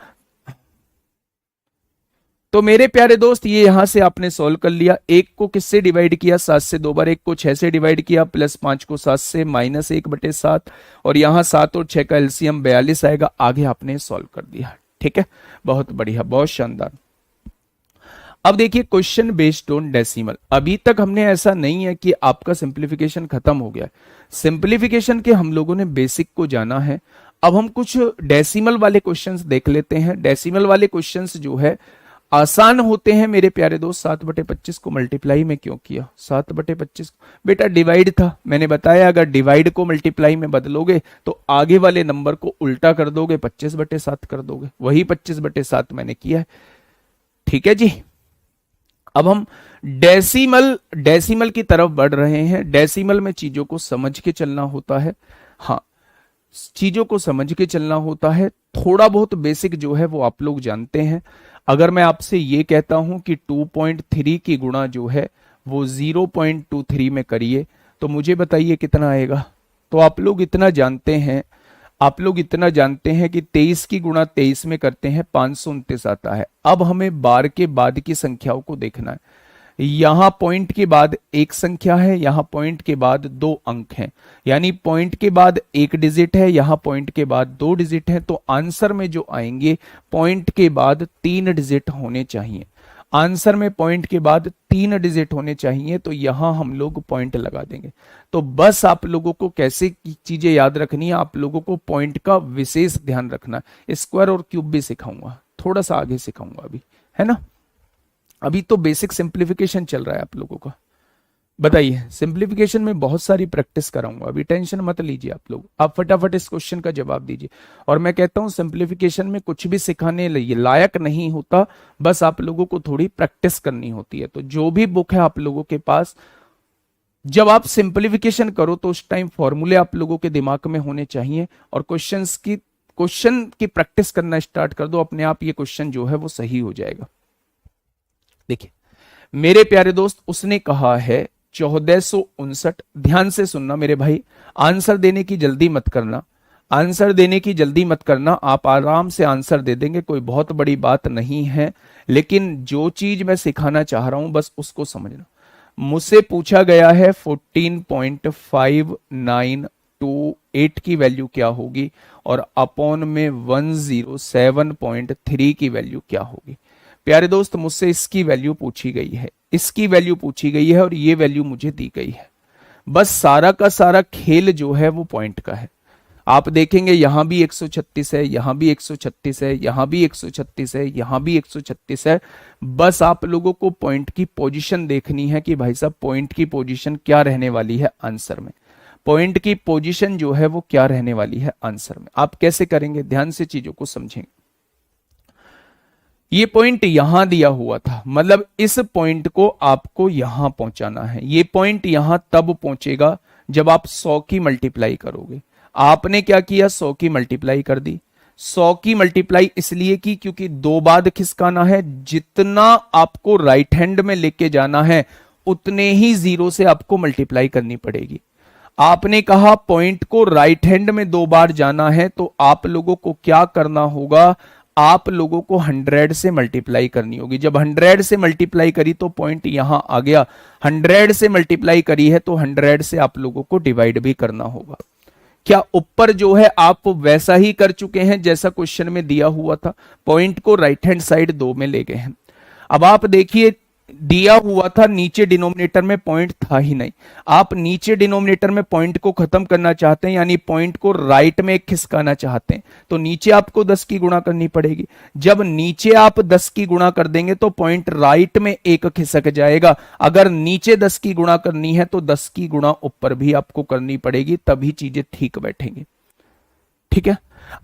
[SPEAKER 1] तो मेरे प्यारे दोस्त ये यहां से आपने सॉल्व कर लिया। 1 को किससे डिवाइड किया, 7 से 2 बार, 1 को 6 से डिवाइड किया, प्लस 5 को 7 से, माइनस 1/7, और यहां 7 और 6 का एलसीएम 42 आएगा। आगे आपने सॉल्व कर दिया। ठीक है, बहुत बढ़िया, बहुत शानदार। अब देखिए क्वेश्चन बेस्ड ऑन डेसिमल। अभी तक हमने ऐसा नहीं है कि आपका सिंप्लीफिकेशन खत्म हो गया है, सिंप्लीफिकेशन के हम लोगों ने बेसिक को जाना है। अब हम कुछ डेसिमल वाले क्वेश्चंस देख लेते हैं। डेसिमल वाले क्वेश्चंस जो है आसान होते हैं मेरे प्यारे दोस्त। 7/25 को मल्टीप्लाई में क्यों किया, 7/25 बेटा डिवाइड था, मैंने बताया अगर डिवाइड को मल्टीप्लाई में बदलोगे तो आगे वाले नंबर को उल्टा कर दोगे, 25/7 कर दोगे, वही 25/7 मैंने किया है। ठीक है जी, अब हम डेसिमल की तरफ बढ़ रहे हैं। डेसिमल में चीजों को समझ के चलना होता है, हाँ चीजों को समझ के चलना होता है। थोड़ा बहुत बेसिक जो है वो आप लोग जानते हैं। अगर मैं आपसे ये कहता हूं कि 2.3 की गुणा जो है वो 0.23 में करिए तो मुझे बताइए कितना आएगा। तो आप लोग इतना जानते हैं, कि 23 की गुणा 23 में करते हैं 529 आता है। अब हमें बार के बाद की संख्याओं को देखना है। यहां पॉइंट के बाद एक संख्या है, यहां पॉइंट के बाद 2 अंक हैं, यानी पॉइंट के बाद 1 डिजिट है, यहां पॉइंट के बाद 2 डिजिट है। तो आंसर में जो आएंगे पॉइंट के बाद 3 डिजिट होने चाहिए। आंसर में पॉइंट के बाद 3 डिजिट होने चाहिए, तो यहां हम लोग पॉइंट लगा देंगे। तो बस आप लोगों को कैसे चीजें याद रखनी है, आप लोगों को पॉइंट का विशेष ध्यान रखना है। स्क्वायर और क्यूब भी सिखाऊंगा, थोड़ा सा आगे सिखाऊंगा अभी, है ना। अभी तो बेसिक सिंप्लीफिकेशन चल रहा है आप लोगों का। बताइए, सिंप्लीफिकेशन में बहुत सारी प्रैक्टिस कराऊंगा, अभी टेंशन मत लीजिए आप लोग। आप फटाफट इस क्वेश्चन का जवाब दीजिए। और मैं कहता हूं सिंप्लीफिकेशन में कुछ भी सिखाने लायक नहीं होता, बस आप लोगों को थोड़ी प्रैक्टिस करनी होती है। तो जो भी बुक है आप लोगों के पास, जब आप सिंप्लीफिकेशन करो तो उस टाइम फॉर्मूले आप लोगों के दिमाग में होने चाहिए, और क्वेश्चन की प्रैक्टिस करना स्टार्ट कर दो, अपने आप ये क्वेश्चन जो है वो सही हो जाएगा। देखिए मेरे प्यारे दोस्त, उसने कहा है 1459। ध्यान से सुनना मेरे भाई, आंसर देने की जल्दी मत करना, आप आराम से आंसर दे देंगे, कोई बहुत बड़ी बात नहीं है। लेकिन जो चीज मैं सिखाना चाह रहा हूं बस उसको समझना। मुझसे पूछा गया है 14.592 की वैल्यू क्या होगी, और अपॉन में 107.3 की वैल्यू क्या होगी। प्यारे दोस्त, मुझसे इसकी वैल्यू पूछी गई है, और ये वैल्यू मुझे दी गई है। बस सारा का सारा खेल जो है वो पॉइंट का है। आप देखेंगे यहां भी 136 है, यहां भी 136 है, यहां भी 136 है, यहां भी 136 है। बस आप लोगों को पॉइंट की पोजीशन देखनी है कि भाई साहब पॉइंट की पोजीशन क्या रहने वाली है आंसर में। पॉइंट की पोजीशन जो है वो क्या रहने वाली है आंसर में। आप कैसे करेंगे, ध्यान से चीजों को समझेंगे। ये पॉइंट यहां दिया हुआ था, मतलब इस पॉइंट को आपको यहां पहुंचाना है। ये पॉइंट यहां तब पहुंचेगा जब आप 100 की मल्टीप्लाई करोगे। आपने क्या किया, 100 की मल्टीप्लाई कर दी। 100 की मल्टीप्लाई इसलिए की क्योंकि दो बाद खिसकाना है, जितना आपको राइट हैंड में लेके जाना है उतने ही जीरो से आपको मल्टीप्लाई करनी पड़ेगी। आपने कहा पॉइंट को राइट हैंड में दो बार जाना है, तो आप लोगों को क्या करना होगा, आप लोगों को 100 से मल्टीप्लाई करनी होगी। जब 100 से मल्टीप्लाई करी तो पॉइंट यहां आ गया, 100 से मल्टीप्लाई करी है तो 100 से आप लोगों को डिवाइड भी करना होगा। क्या ऊपर जो है आप वैसा ही कर चुके हैं जैसा क्वेश्चन में दिया हुआ था, पॉइंट को राइट हैंड साइड 2 में ले गए हैं। अब आप देखिए दिया हुआ था, नीचे डिनोमिनेटर में पॉइंट था ही नहीं। आप नीचे डिनोमिनेटर में पॉइंट को खत्म करना चाहते हैं, यानी पॉइंट को राइट में खिसकाना चाहते हैं, तो नीचे आपको 10 की गुणा करनी पड़ेगी। जब नीचे आप 10 की गुणा कर देंगे तो पॉइंट राइट में एक खिसक जाएगा। अगर नीचे 10 की गुणा करनी है तो 10 की गुणा ऊपर भी आपको करनी पड़ेगी, तभी चीजें ठीक बैठेंगी। ठीक है,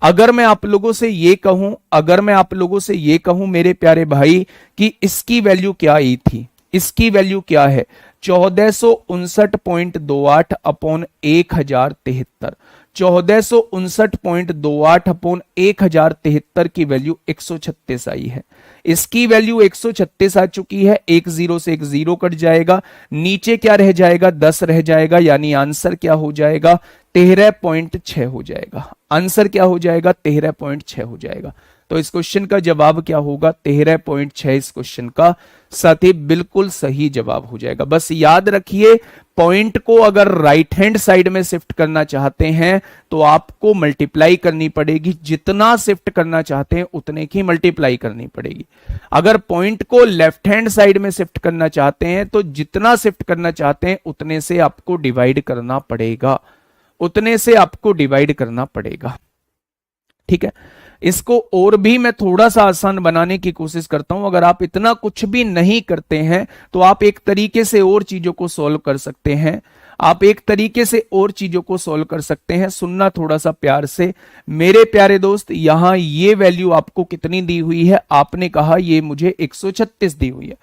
[SPEAKER 1] अगर मैं आप लोगों से ये कहूं, अगर मैं आप लोगों से ये कहूं मेरे प्यारे भाई कि इसकी वैल्यू क्या आई थी, इसकी वैल्यू क्या है, 1459.28 अपॉन 1073। 1459.28 अपॉन 1073 की वैल्यू 136 आई है। इसकी वैल्यू 136 आ चुकी है। एक जीरो से एक जीरो कट जाएगा, नीचे क्या रह जाएगा, 10 रह जाएगा, यानी आंसर क्या हो जाएगा, 13.6 हो जाएगा। आंसर क्या हो जाएगा, 13.6 हो जाएगा। तो इस क्वेश्चन का जवाब क्या होगा, 13.6 इस क्वेश्चन का साथी बिल्कुल सही जवाब हो जाएगा। बस याद रखिए पॉइंट को अगर राइट हैंड साइड में शिफ्ट करना चाहते हैं तो आपको मल्टीप्लाई करनी पड़ेगी, जितना शिफ्ट करना चाहते हैं उतने की मल्टीप्लाई करनी पड़ेगी। अगर पॉइंट को लेफ्ट हैंड साइड में शिफ्ट करना चाहते हैं तो जितना शिफ्ट करना चाहते हैं उतने से आपको डिवाइड करना पड़ेगा, उतने से आपको डिवाइड करना पड़ेगा। ठीक है, इसको और भी मैं थोड़ा सा आसान बनाने की कोशिश करता हूं। अगर आप इतना कुछ भी नहीं करते हैं तो आप एक तरीके से और चीजों को सॉल्व कर सकते हैं, आप एक तरीके से और चीजों को सॉल्व कर सकते हैं। सुनना थोड़ा सा प्यार से मेरे प्यारे दोस्त, यहां ये वैल्यू आपको कितनी दी हुई है, आपने कहा ये मुझे 136 दी हुई है।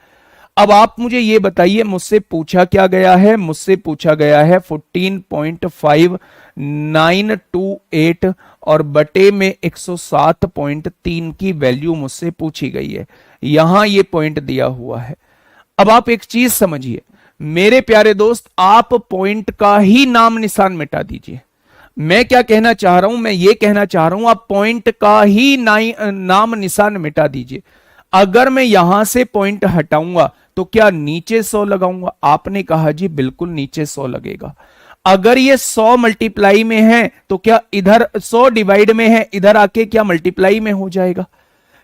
[SPEAKER 1] अब आप मुझे ये बताइए मुझसे पूछा क्या गया है, मुझसे पूछा गया है 14.5928 और बटे में 107.3 की वैल्यू मुझसे पूछी गई है। यहां ये पॉइंट दिया हुआ है। अब आप एक चीज समझिए मेरे प्यारे दोस्त, आप पॉइंट का ही नाम निशान मिटा दीजिए। मैं क्या कहना चाह रहा हूं, मैं ये कहना चाह रहा हूं आप पॉइंट का ही नाम निशान मिटा दीजिए। अगर मैं यहां से पॉइंट हटाऊंगा तो क्या नीचे 100 लगाऊंगा, आपने कहा जी बिल्कुल नीचे 100 लगेगा। अगर ये 100 मल्टीप्लाई में है तो क्या इधर 100 डिवाइड में है, इधर आके क्या मल्टीप्लाई में हो जाएगा।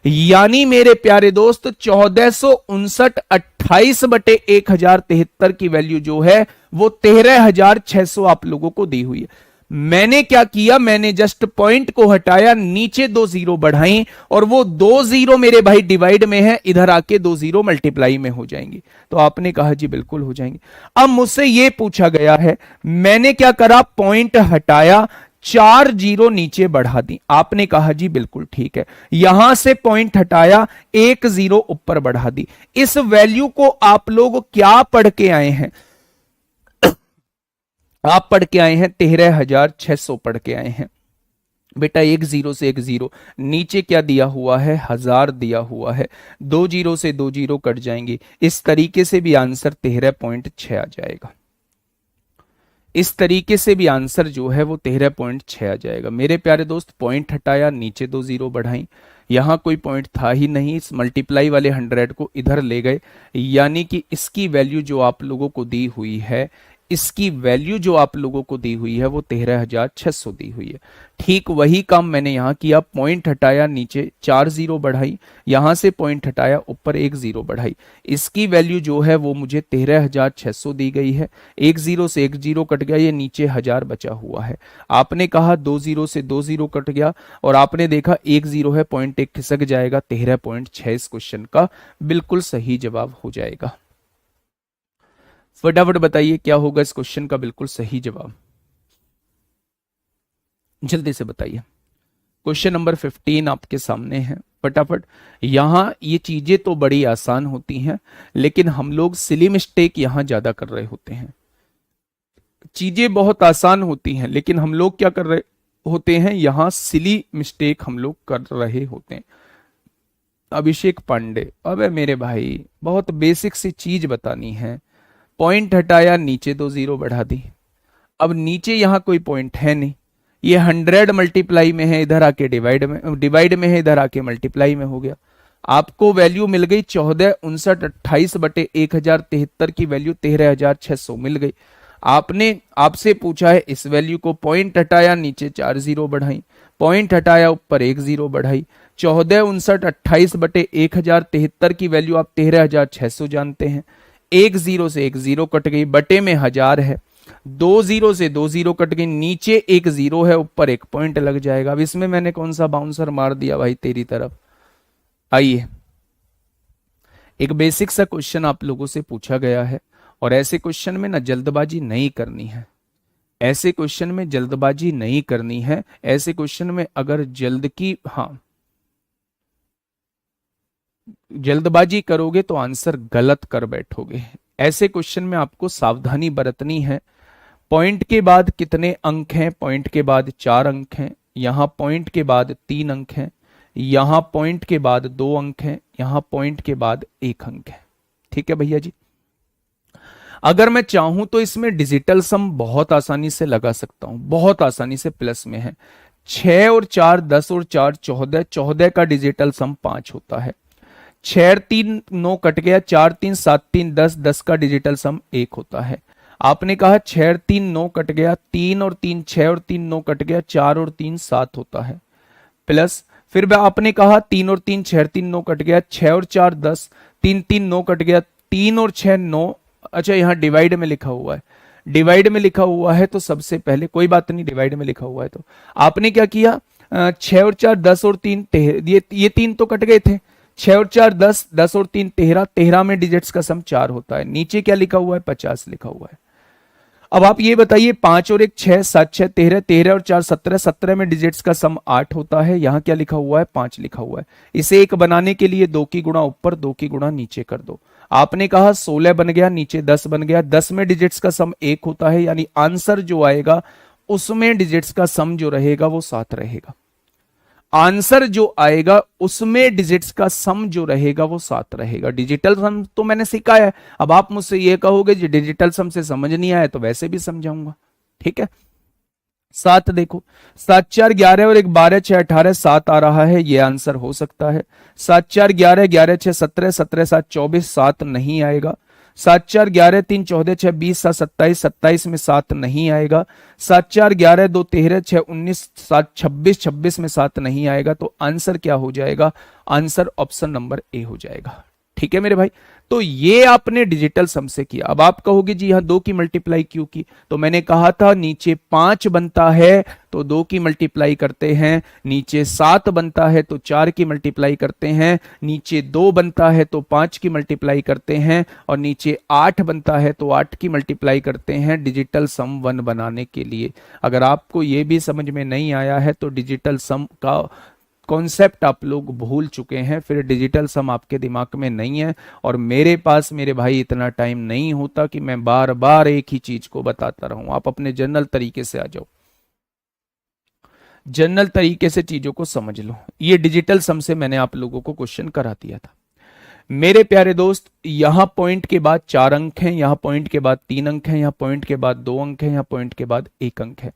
[SPEAKER 1] यानी मेरे प्यारे दोस्त 1459.28 बटे 1073 की वैल्यू जो है वो 13,600 आप लोगों को दी हुई है। मैंने क्या किया, मैंने जस्ट पॉइंट को हटाया, नीचे 2 जीरो बढ़ाई और वो 2 जीरो मेरे भाई डिवाइड में है, इधर आके 2 जीरो मल्टीप्लाई में हो जाएंगे। तो आपने कहा जी बिल्कुल हो जाएंगे। अब मुझसे ये पूछा गया है, मैंने क्या करा, पॉइंट हटाया, 4 जीरो नीचे बढ़ा दी, आपने कहा जी बिल्कुल ठीक है। यहां से पॉइंट हटाया, 1 जीरो ऊपर बढ़ा दी। इस वैल्यू को आप लोग क्या पढ़ के आए हैं, आप पढ़ के आए हैं 13,600 पढ़ के आए हैं बेटा। 1 जीरो से 1 जीरो, नीचे क्या दिया हुआ है, 1000 दिया हुआ है, 2 जीरो से 2 जीरो कट जाएंगे। इस तरीके से भी आंसर 13.6 आ जाएगा। इस तरीके से भी आंसर जो है वो 13.6 आ जाएगा। मेरे प्यारे दोस्त पॉइंट हटाया, नीचे 2 जीरो बढ़ाई, यहां कोई पॉइंट था ही नहीं, इस मल्टीप्लाई वाले 100 को इधर ले गए, यानी कि इसकी वैल्यू जो आप लोगों को दी हुई है, इसकी वैल्यू जो आप लोगों को दी हुई है वो 13,600 दी हुई है। ठीक वही काम मैंने यहां किया, पॉइंट हटाया, नीचे 4 जीरो बढ़ाई, यहां से पॉइंट हटाया, ऊपर 1 जीरो बढ़ाई। इसकी वैल्यू जो है वो मुझे 13,600 दी गई है। 1 जीरो से 1 जीरो कट गया, ये नीचे 1000 बचा हुआ है। आपने कहा 2 जीरो से 2 जीरो कट गया और आपने देखा 1 जीरो है, पॉइंट 1 खिसक जाएगा, 13.6 इस क्वेश्चन का बिल्कुल सही जवाब हो जाएगा। फटाफट बताइए क्या होगा इस क्वेश्चन का बिल्कुल सही जवाब। जल्दी से बताइए। क्वेश्चन नंबर 15 आपके सामने है, फटाफट। यहां ये चीजें तो बड़ी आसान होती हैं, लेकिन हम लोग सिली मिस्टेक यहां ज्यादा कर रहे होते हैं। चीजें बहुत आसान होती हैं, लेकिन हम लोग क्या कर रहे होते हैं, यहां सिली मिस्टेक हम लोग कर रहे होते हैं। अभिषेक पांडे, अबे मेरे भाई बहुत बेसिक सी चीज बतानी है। पॉइंट हटाया, नीचे 2 जीरो बढ़ा दी। अब नीचे यहां कोई पॉइंट है नहीं, ये 100 मल्टीप्लाई में है, इधर आके डिवाइड में है, इधर आके मल्टीप्लाई में हो गया। आपको वैल्यू मिल गई 14 59 28/1073 की वैल्यू 13,600 मिल गई। आपने आपसे पूछा है इस वैल्यू को, पॉइंट हटाया, नीचे 4 जीरो बढ़ाई, पॉइंट हटाया, ऊपर 1 जीरो बढ़ाई। 14 59 28/1073 की वैल्यू आप 13,600 जानते हैं। 1 जीरो से 1 जीरो कट गई, बटे में 1000 है। 2 जीरो से 2 जीरो कट गई, नीचे 1 जीरो है, ऊपर 1 पॉइंट लग जाएगा। अब इसमें मैंने कौन सा बाउंसर मार दिया भाई तेरी तरफ। आइए, एक बेसिक सा क्वेश्चन आप लोगों से पूछा गया है, और ऐसे क्वेश्चन में ना जल्दबाजी नहीं करनी है। ऐसे क्वेश्चन में जल्दबाजी नहीं करनी है। ऐसे क्वेश्चन में अगर जल्दबाजी करोगे तो आंसर गलत कर बैठोगे। ऐसे क्वेश्चन में आपको सावधानी बरतनी है। पॉइंट के बाद कितने अंक हैं? पॉइंट के बाद 4 अंक हैं, यहां पॉइंट के बाद 3 अंक हैं, यहां पॉइंट के बाद 2 अंक हैं, यहां पॉइंट के बाद 1 अंक है। ठीक है भैया जी। अगर मैं चाहूं तो इसमें डिजिटल सम बहुत आसानी से लगा सकता हूं, बहुत आसानी से। प्लस में है 6 और 4 10 और 4 14, 14 का डिजिटल सम 5 होता है। 6 और 3 9 कट गया, 4 3 7 3 10, 10 का डिजिटल सम 1 होता है। आपने कहा 6 और 3 9 कट गया, 3 और 3 6 और 3 9 कट गया, 4 और 3 7 होता है। प्लस फिर आपने कहा 3 और 3 6 और 3 9 कट गया, 6 और 4 10, 3 3 9 कट गया, 3 और 6 9। अच्छा, यहाँ डिवाइड में लिखा हुआ है, डिवाइड में लिखा हुआ है तो सबसे पहले कोई बात नहीं, डिवाइड में लिखा हुआ है तो आपने क्या किया, 6 और 4 10 और 3 ये 3 तो कट गए थे। 6 और 4 10, 10 और 3 13, 13 में डिजिट्स का सम 4 होता है। नीचे क्या लिखा हुआ है, 50 लिखा हुआ है। अब आप ये बताइए, 5 और 1 6, 7 6 13, 13 और 4 17, 17 में डिजिट्स का सम 8 होता है। यहां क्या लिखा हुआ है, 5 लिखा हुआ है। इसे 1 बनाने के लिए 2 की गुणा ऊपर 2 की गुणा नीचे कर दो। आपने कहा 16 बन गया, नीचे 10 बन गया। 10 में डिजिट्स का सम 1 होता है, यानी आंसर जो आएगा उसमें डिजिट्स का सम जो रहेगा वो 7 रहेगा। आंसर जो आएगा उसमें डिजिट्स का सम जो रहेगा वो 7 रहेगा। डिजिटल सम तो मैंने सिखाया है। अब आप मुझसे ये कहोगे जी डिजिटल सम से समझ नहीं आया, तो वैसे भी समझाऊंगा। ठीक है, 7 देखो, 7 4 11 और 1 12 6 18, 7 आ रहा है, ये आंसर हो सकता है। 7 4 11, 11 6 17, 17 7 24, 7 नहीं आएगा। 7 4 11 3 14 6 20 7 27, 27 में 7 नहीं आएगा। 7 4 11 2 13 6 19 7 26, 26 में 7 नहीं आएगा। तो आंसर क्या हो जाएगा, आंसर ऑप्शन नंबर ए हो जाएगा। ठीक है मेरे भाई, तो ये आपने डिजिटल सम से किया। अब आप कहोगे जी यहां 2 की मल्टीप्लाई क्यों की, तो मैंने कहा था नीचे 5 बनता है तो 2 की मल्टीप्लाई करते हैं, नीचे 7 बनता है तो 4 की मल्टीप्लाई करते हैं, नीचे 2 बनता है तो 5 की मल्टीप्लाई करते हैं, और नीचे 8 बनता है तो 8 की मल्टीप्लाई करते हैं डिजिटल सम 1 बनाने के लिए। अगर आपको ये भी समझ में नहीं आया है तो डिजिटल सम का कॉन्सेप्ट आप लोग भूल चुके हैं, फिर डिजिटल सम आपके दिमाग में नहीं है। और मेरे पास मेरे भाई इतना टाइम नहीं होता कि मैं बार बार एक ही चीज को बताता रहूं। आप अपने जनरल तरीके से आ जाओ, जनरल तरीके से चीजों को समझ लो। ये डिजिटल सम से मैंने आप लोगों को क्वेश्चन करा दिया था मेरे प्यारे दोस्त। यहां पॉइंट के बाद 4 अंक हैं, यहां पॉइंट के बाद 3 अंक हैं, यहां पॉइंट के बाद 2 अंक हैं, यहां पॉइंट के बाद 1 अंक है।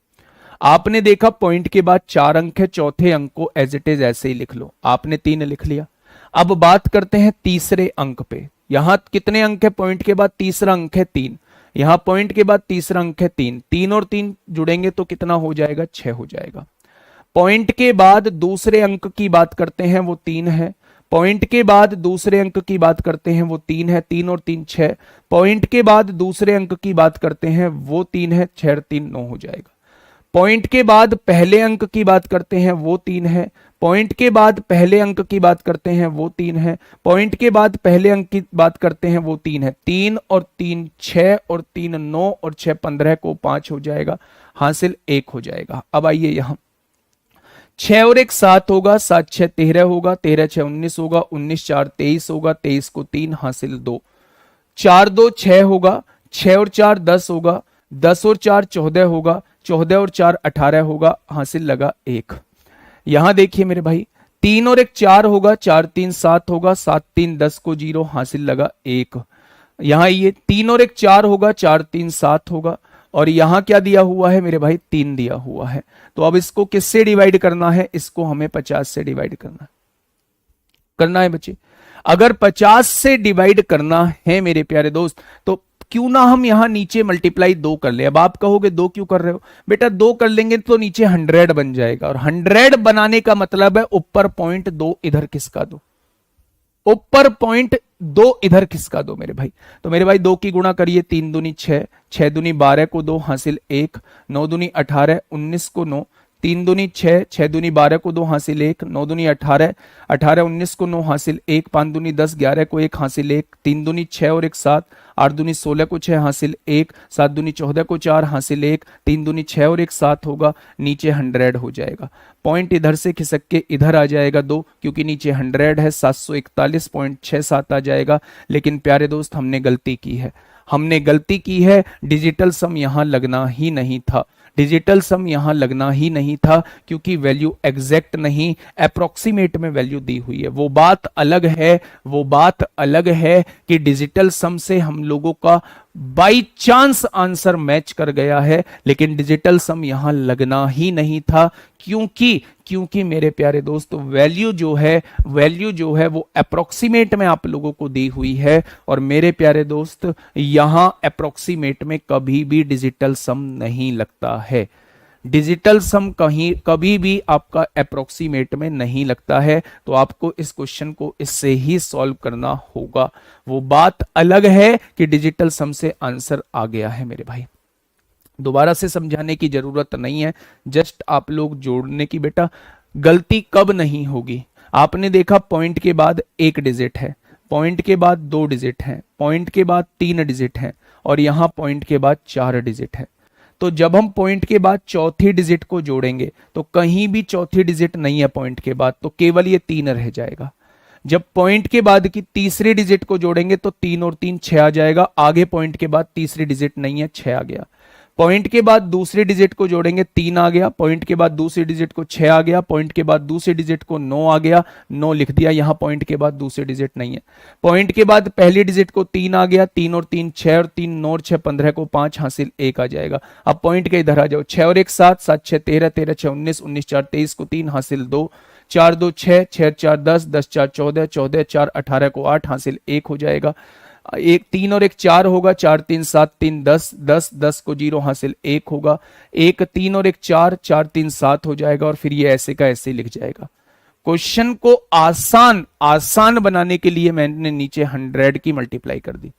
[SPEAKER 1] आपने देखा पॉइंट के बाद 4 अंक है, चौथे अंक को एज इट इज ऐसे ही लिख लो। आपने 3 लिख लिया। अब बात करते हैं तीसरे अंक पे। यहां कितने अंक है, पॉइंट के बाद तीसरा अंक है 3, यहां पॉइंट के बाद तीसरा अंक है 3, 3 और 3 जुड़ेंगे तो कितना हो जाएगा, 6 हो जाएगा। पॉइंट के बाद दूसरे अंक की बात करते हैं वो 3 है। पॉइंट के बाद दूसरे अंक की बात करते हैं वो 3 है, 3 और 3 6। पॉइंट के बाद दूसरे अंक की बात करते हैं वो 3 है, 6 और 3 9 हो जाएगा। पॉइंट के बाद पहले अंक की बात करते हैं वो 3 है। पॉइंट के बाद पहले अंक की बात करते हैं वो 3 है। पॉइंट के बाद पहले अंक की बात करते हैं वो 3 है। 3 और 3 6 और 3 9 और 6 15 को 5 हो जाएगा, हासिल 1 हो जाएगा। अब आइए यहां 6 और 1 7 होगा, 7 6 13 होगा, 13 6 19 होगा, 19 4 23 होगा, 23 को 3 हासिल 2, 4 2 6 होगा, 6 और 4 10 होगा, 10 और 4 14 होगा, 14 और 4 18 होगा, हासिल लगा 1। यहां देखिए मेरे भाई, 3 और 1 4 होगा, 4 3 7 होगा, 7 3 10 को 0, हासिल लगा 1। यहां ये 3 और 1 4 होगा, 4 3 7 होगा, और यहां क्या दिया हुआ है मेरे भाई, 3 दिया हुआ है। तो अब इसको किससे डिवाइड करना है, इसको हमें 50 से डिवाइड करना है बच्चे। अगर 50 से डिवाइड करना है मेरे प्यारे दोस्त, तो क्यों ना हम यहां नीचे मल्टीप्लाई 2 कर ले। अब आप कहोगे 2 क्यों कर रहे हो बेटा, 2 कर लेंगे तो नीचे 100 बन जाएगा, और 100 बनाने का मतलब है ऊपर पॉइंट 2 इधर किसका दो, ऊपर पॉइंट 2 इधर किसका दो मेरे भाई। तो मेरे भाई 2 की गुणा करिए, 3 दूनी 6, 6 दूनी 12 को 2 हासिल 1, 9 दूनी 18, 19 को 9, 3 दूनी 6, 6 दूनी 12 को 2 हासिल 1, 9 दूनी 18, 18 19 को 9 हासिल 1, 5 दूनी 10, 11 को 1 हासिल 1, 3 दूनी 6 और 1 7, 8 दूनी 16 को 6 हासिल 1, 7 दूनी 14 को 4 हासिल 1, 3 दूनी 6 और 1 7 होगा, नीचे 100 हो जाएगा। पॉइंट इधर से खिसक के इधर आ जाएगा 2, क्योंकि नीचे 100 है, 741.67 आ जाएगा। लेकिन प्यारे दोस्त हमने गलती की है, डिजिटल सम यहां लगना ही नहीं था, डिजिटल सम यहां लगना ही नहीं था, क्योंकि वैल्यू एग्जैक्ट नहीं, अप्रोक्सीमेट में वैल्यू दी हुई है। वो बात अलग है कि डिजिटल सम से हम लोगों का बाई चांस आंसर मैच कर गया है, लेकिन डिजिटल सम यहां लगना ही नहीं था। क्योंकि मेरे प्यारे दोस्तों वैल्यू जो है वो अप्रोक्सीमेट में आप लोगों को दी हुई है, और मेरे प्यारे दोस्त यहां अप्रोक्सीमेट में कभी भी डिजिटल सम नहीं लगता है। डिजिटल सम कभी भी आपका अप्रोक्सीमेट में नहीं लगता है। तो आपको इस क्वेश्चन को इससे ही सॉल्व करना होगा। वो बात अलग है कि डिजिटल सम से आंसर आ गया है मेरे भाई, दोबारा से समझाने की जरूरत नहीं है, जस्ट आप लोग जोड़ने की। बेटा गलती कब नहीं होगी, आपने देखा पॉइंट के बाद 1 डिजिट है, पॉइंट के बाद 2 डिजिट है, पॉइंट के बाद 3 डिजिट है, और यहां पॉइंट के बाद 4 डिजिट है। तो जब हम पॉइंट के बाद चौथी डिजिट को जोड़ेंगे तो कहीं भी चौथी डिजिट नहीं है पॉइंट के बाद, तो केवल ये 3 रह जाएगा। जब पॉइंट के बाद की तीसरी डिजिट को जोड़ेंगे तो 3 और 3 6 आ जाएगा, आगे पॉइंट के बाद तीसरी डिजिट नहीं है, 6 आ गया। पॉइंट के बाद दूसरी डिजिट को जोड़ेंगे 3 आ गया, पॉइंट के बाद दूसरी डिजिट को 6 आ गया, पॉइंट के बाद दूसरी डिजिट को 9 आ गया, 9 लिख दिया, यहां पॉइंट के बाद दूसरी डिजिट नहीं है। पॉइंट के बाद पहली डिजिट को 3 आ गया, 3 और 3 6, और 3 9 और 6 15 को 5 हासिल 1 आ जाएगा। अब पॉइंट के इधर आ जाओ, 6 और 1 7, 7 6 13, 13 6 19, 19 4 23 को 3 हासिल 2, 4 2 6, 6 4 10, 10 4 14, 14 4 18 को 8 हासिल 1 हो जाएगा। 3 और 1 4 होगा, 4 3 7 3 10, 10 10 को 0 हासिल 1 होगा, 1 3 और 1 4, 4 3 7 हो जाएगा, और फिर ये ऐसे का ऐसे लिख जाएगा। क्वेश्चन को आसान बनाने के लिए मैंने नीचे 100 की मल्टीप्लाई कर दी,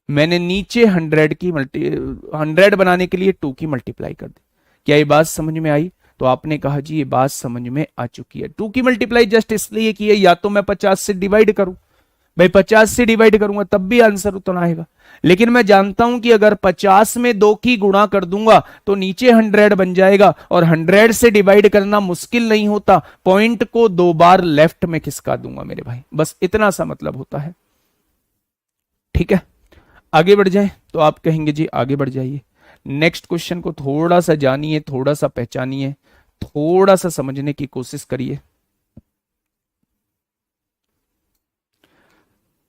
[SPEAKER 1] मैंने नीचे 100 बनाने के लिए 2 की मल्टीप्लाई कर दी। क्या ये बात समझ में आई? तो आपने कहा जी ये बात समझ में आ चुकी है। 2 की मल्टीप्लाई जस्ट इसलिए की है, या तो मैं 50 से डिवाइड करूं, भाई 50 से डिवाइड करूंगा तब भी आंसर उतना आएगा, लेकिन मैं जानता हूं कि अगर 50 में 2 की गुणा कर दूंगा तो नीचे 100 बन जाएगा, और 100 से डिवाइड करना मुश्किल नहीं होता, पॉइंट को 2 बार लेफ्ट में खिसका दूंगा मेरे भाई, बस इतना सा मतलब होता है। ठीक है, आगे बढ़ जाए तो आप कहेंगे जी आगे बढ़ जाइए, नेक्स्ट क्वेश्चन को थोड़ा सा जानिए, थोड़ा सा पहचानिए, थोड़ा सा समझने की कोशिश करिए।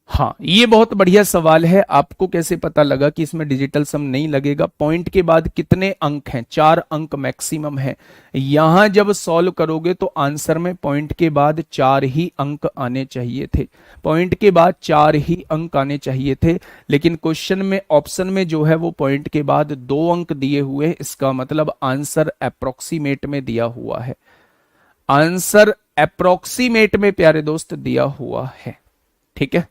[SPEAKER 1] हाँ, ये बहुत बढ़िया सवाल है। आपको कैसे पता लगा कि इसमें डिजिटल सम नहीं लगेगा? पॉइंट के बाद कितने अंक हैं? 4 अंक मैक्सिमम है। यहां जब सॉल्व करोगे तो आंसर में पॉइंट के बाद 4 ही अंक आने चाहिए थे, पॉइंट के बाद 4 ही अंक आने चाहिए थे, लेकिन क्वेश्चन में ऑप्शन में जो है वो पॉइंट के बाद 2 अंक दिए हुए, इसका मतलब आंसर अप्रोक्सीमेट में दिया हुआ है, आंसर अप्रोक्सीमेट में प्यारे दोस्त दिया हुआ है। ठीक है,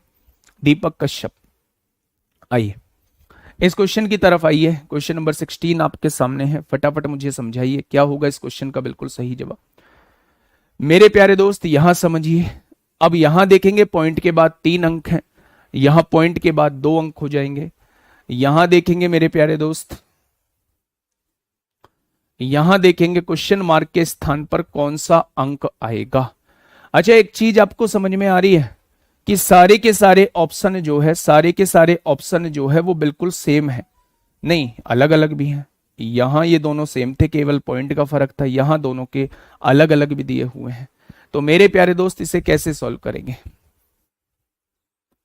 [SPEAKER 1] दीपक कश्यप, आइए इस क्वेश्चन की तरफ आइए। क्वेश्चन नंबर 16 आपके सामने है, फटाफट मुझे समझाइए क्या होगा इस क्वेश्चन का बिल्कुल सही जवाब। मेरे प्यारे दोस्त यहां समझिए, अब यहां देखेंगे पॉइंट के बाद 3 अंक हैं, यहां पॉइंट के बाद 2 अंक हो जाएंगे। यहां देखेंगे मेरे प्यारे दोस्त, यहां देखेंगे क्वेश्चन मार्क के स्थान पर कौन सा अंक आएगा। अच्छा, एक चीज आपको समझ में आ रही है कि सारे के सारे ऑप्शन जो है, सारे के सारे ऑप्शन जो है वो बिल्कुल सेम है? नहीं, अलग अलग भी हैं। यहां ये दोनों सेम थे, केवल पॉइंट का फर्क था। यहां दोनों के अलग अलग भी दिए हुए हैं। तो मेरे प्यारे दोस्त, इसे कैसे सॉल्व करेंगे,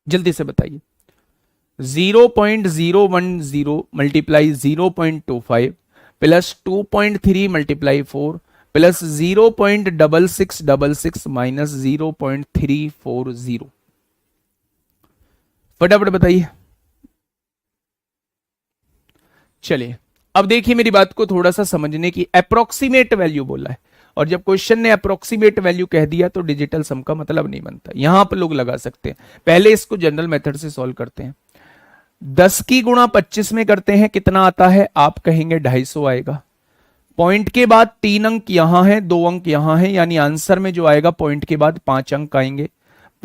[SPEAKER 1] जल्दी से बताइए। 0.010 multiply 0.25 plus 2.3 multiply 4 plus 0.6666 minus 0.340। फटाफट बताइए। चलिए, अब देखिए मेरी बात को थोड़ा सा समझने की। अप्रोक्सीमेट वैल्यू बोला है, और जब क्वेश्चन ने अप्रोक्सीमेट वैल्यू कह दिया तो डिजिटल सम का मतलब नहीं बनता। यहां पर लोग लगा सकते हैं। पहले इसको जनरल मेथड से सॉल्व करते हैं। 10 की गुणा 25 में करते हैं, कितना आता है? आप कहेंगे 250 आएगा। पॉइंट के बाद 3 अंक यहां है, 2 अंक यहां है, यानी आंसर में जो आएगा पॉइंट के बाद 5 अंक आएंगे।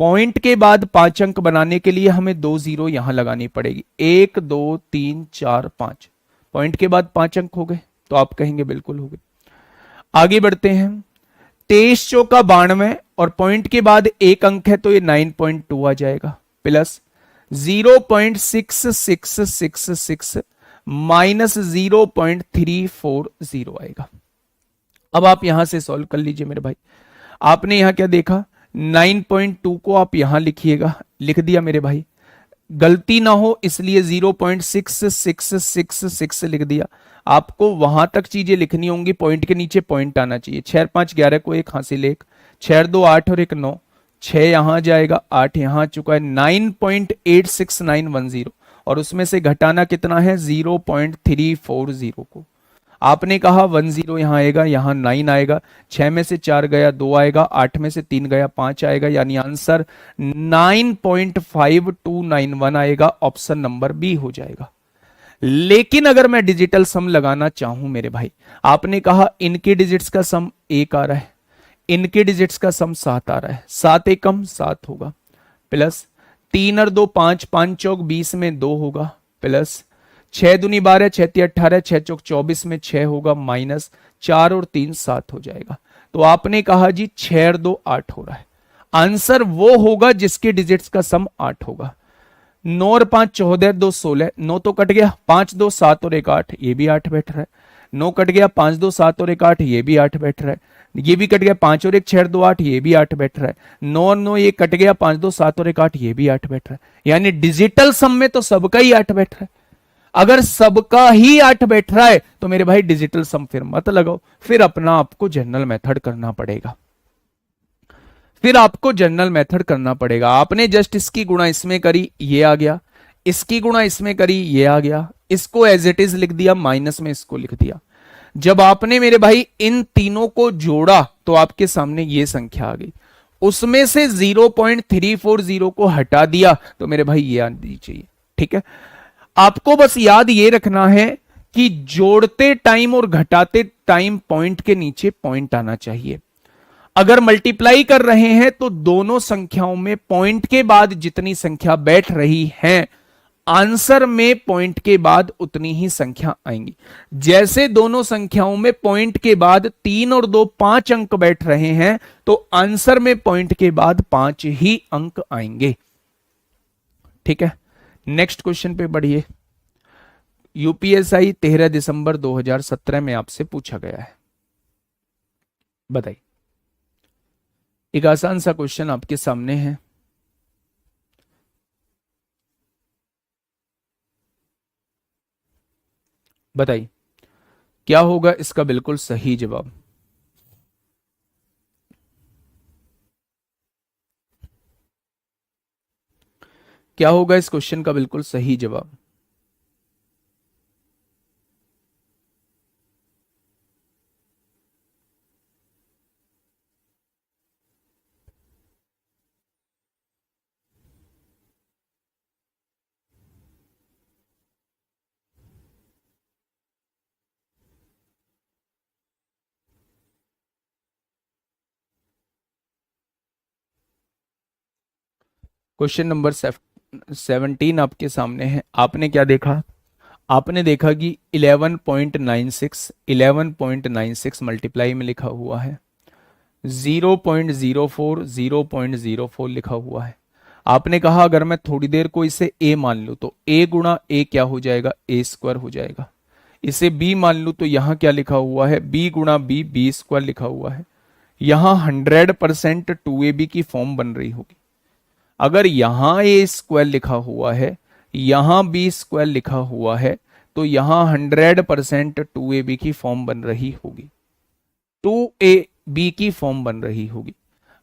[SPEAKER 1] पॉइंट के बाद 5 अंक बनाने के लिए हमें 2 जीरो यहां लगानी पड़ेगी। 1 2 3 4 5। पॉइंट के बाद 5 अंक हो गए, तो आप कहेंगे बिल्कुल हो गए। आगे बढ़ते हैं। 23 चौका 92 और पॉइंट के बाद 1 अंक है, तो ये 9.2 आ जाएगा। प्लस 0.6666 माइनस 0.340 आएगा। अब आप यहां से सॉल्व कर लीजिए मेरे भाई। आपने यहां क्या देखा? 9.2 को आप यहां लिखिएगा, लिख दिया मेरे भाई। गलती ना हो इसलिए 0.6666 लिख दिया। आपको वहां तक चीजें लिखनी होंगी, पॉइंट के नीचे पॉइंट आना चाहिए। 6 5 11 को एक हासिल, एक 6 2 8 और एक 9, 6 यहां जाएगा, 8 यहां आ चुका है। 9.86910 और उसमें से घटाना कितना है? 0.340 को। आपने कहा 10 यहां आएगा, यहां 9 आएगा। 6 में से 4 गया, 2 आएगा। 8 में से 3 गया, 5 आएगा। यानी आंसर 9.5291 आएगा। ऑप्शन नंबर बी हो जाएगा। लेकिन अगर मैं डिजिटल सम लगाना चाहूं मेरे भाई, आपने कहा इनके डिजिट्स का सम 1 आ रहा है, इनके डिजिट्स का सम 7 आ रहा है। 7 एकम 7 होगा। प्लस 3 और 2 5, 5 चौक 20 में 2 होगा। प्लस 6 दूनी 12, 6 ती 18, 6 चौक 24 में 6 होगा। माइनस 4 और 3 7 हो जाएगा। तो आपने कहा जी 6 और 2 8 हो रहा है। आंसर वो होगा जिसके डिजिट्स का सम 8 होगा। 9 और 5 14, 2 16, 9 तो कट गया, 5 2 7 और 1 8, ये भी 8 बैठ रहा है। 9 कट गया, 5 2 7 और 1 8, ये भी 8 बैठ रहा है। ये भी कट गया, 5 और 1 6 2 8, ये भी 8 बैठ रहा है। 9 और 9 ये कट गया, 5 2 7 और 1 8, ये भी 8 बैठ रहा है। यानी डिजिटल सम में तो सबका ही 8 बैठ रहा है। अगर सबका ही 8 बैठ रहा है तो मेरे भाई डिजिटल सम फिर मत लगाओ, फिर अपना आपको जनरल मेथड करना पड़ेगा। फिर आपको जनरल मेथड करना पड़ेगा। आपने जस्ट इसकी गुणा इसमें करी, ये आ गया। इसकी गुणा इसमें करी, ये आ गया। इसको एज इट इज लिख दिया, माइनस में इसको लिख दिया। जब आपने मेरे भाई इन तीनों को जोड़ा तो आपके सामने ये संख्या आ गई। उसमें से 0.340 को हटा दिया तो मेरे भाई ये आनी चाहिए। ठीक है, आपको बस याद ये रखना है कि जोड़ते टाइम और घटाते टाइम पॉइंट के नीचे पॉइंट आना चाहिए। अगर मल्टीप्लाई कर रहे हैं तो दोनों संख्याओं में पॉइंट के बाद जितनी संख्या बैठ रही है, आंसर में पॉइंट के बाद उतनी ही संख्या आएंगी। जैसे दोनों संख्याओं में पॉइंट के बाद 3 और 2 5 अंक बैठ रहे हैं, तो आंसर में पॉइंट के बाद 5 ही अंक आएंगे। ठीक है, नेक्स्ट क्वेश्चन पे बढ़िए। यूपीएसआई 13 दिसंबर 2017 में आपसे पूछा गया है। बताइए, एक आसान सा क्वेश्चन आपके सामने है। बताइए क्या होगा इसका बिल्कुल सही जवाब। क्या होगा इस क्वेश्चन का बिल्कुल सही जवाब? क्वेश्चन नंबर 17 आपके सामने है। आपने क्या देखा? आपने देखा कि 11.96 मल्टीप्लाई में लिखा हुआ है, 0.04 0.04 लिखा हुआ है। आपने कहा अगर मैं थोड़ी देर को इसे a मान लूं तो a गुणा a क्या हो जाएगा, a स्क्वायर हो जाएगा। इसे b मान लूं तो यहां क्या लिखा हुआ है, b गुणा b b स्क्वायर लिखा हुआ है। यहां 100% 2ab की फॉर्म बन रही होगी। अगर यहां a स्क्वायर लिखा हुआ है, यहां b स्क्वायर लिखा हुआ है, तो यहां 100% 2ab की फॉर्म बन रही होगी, 2ab की फॉर्म बन रही होगी।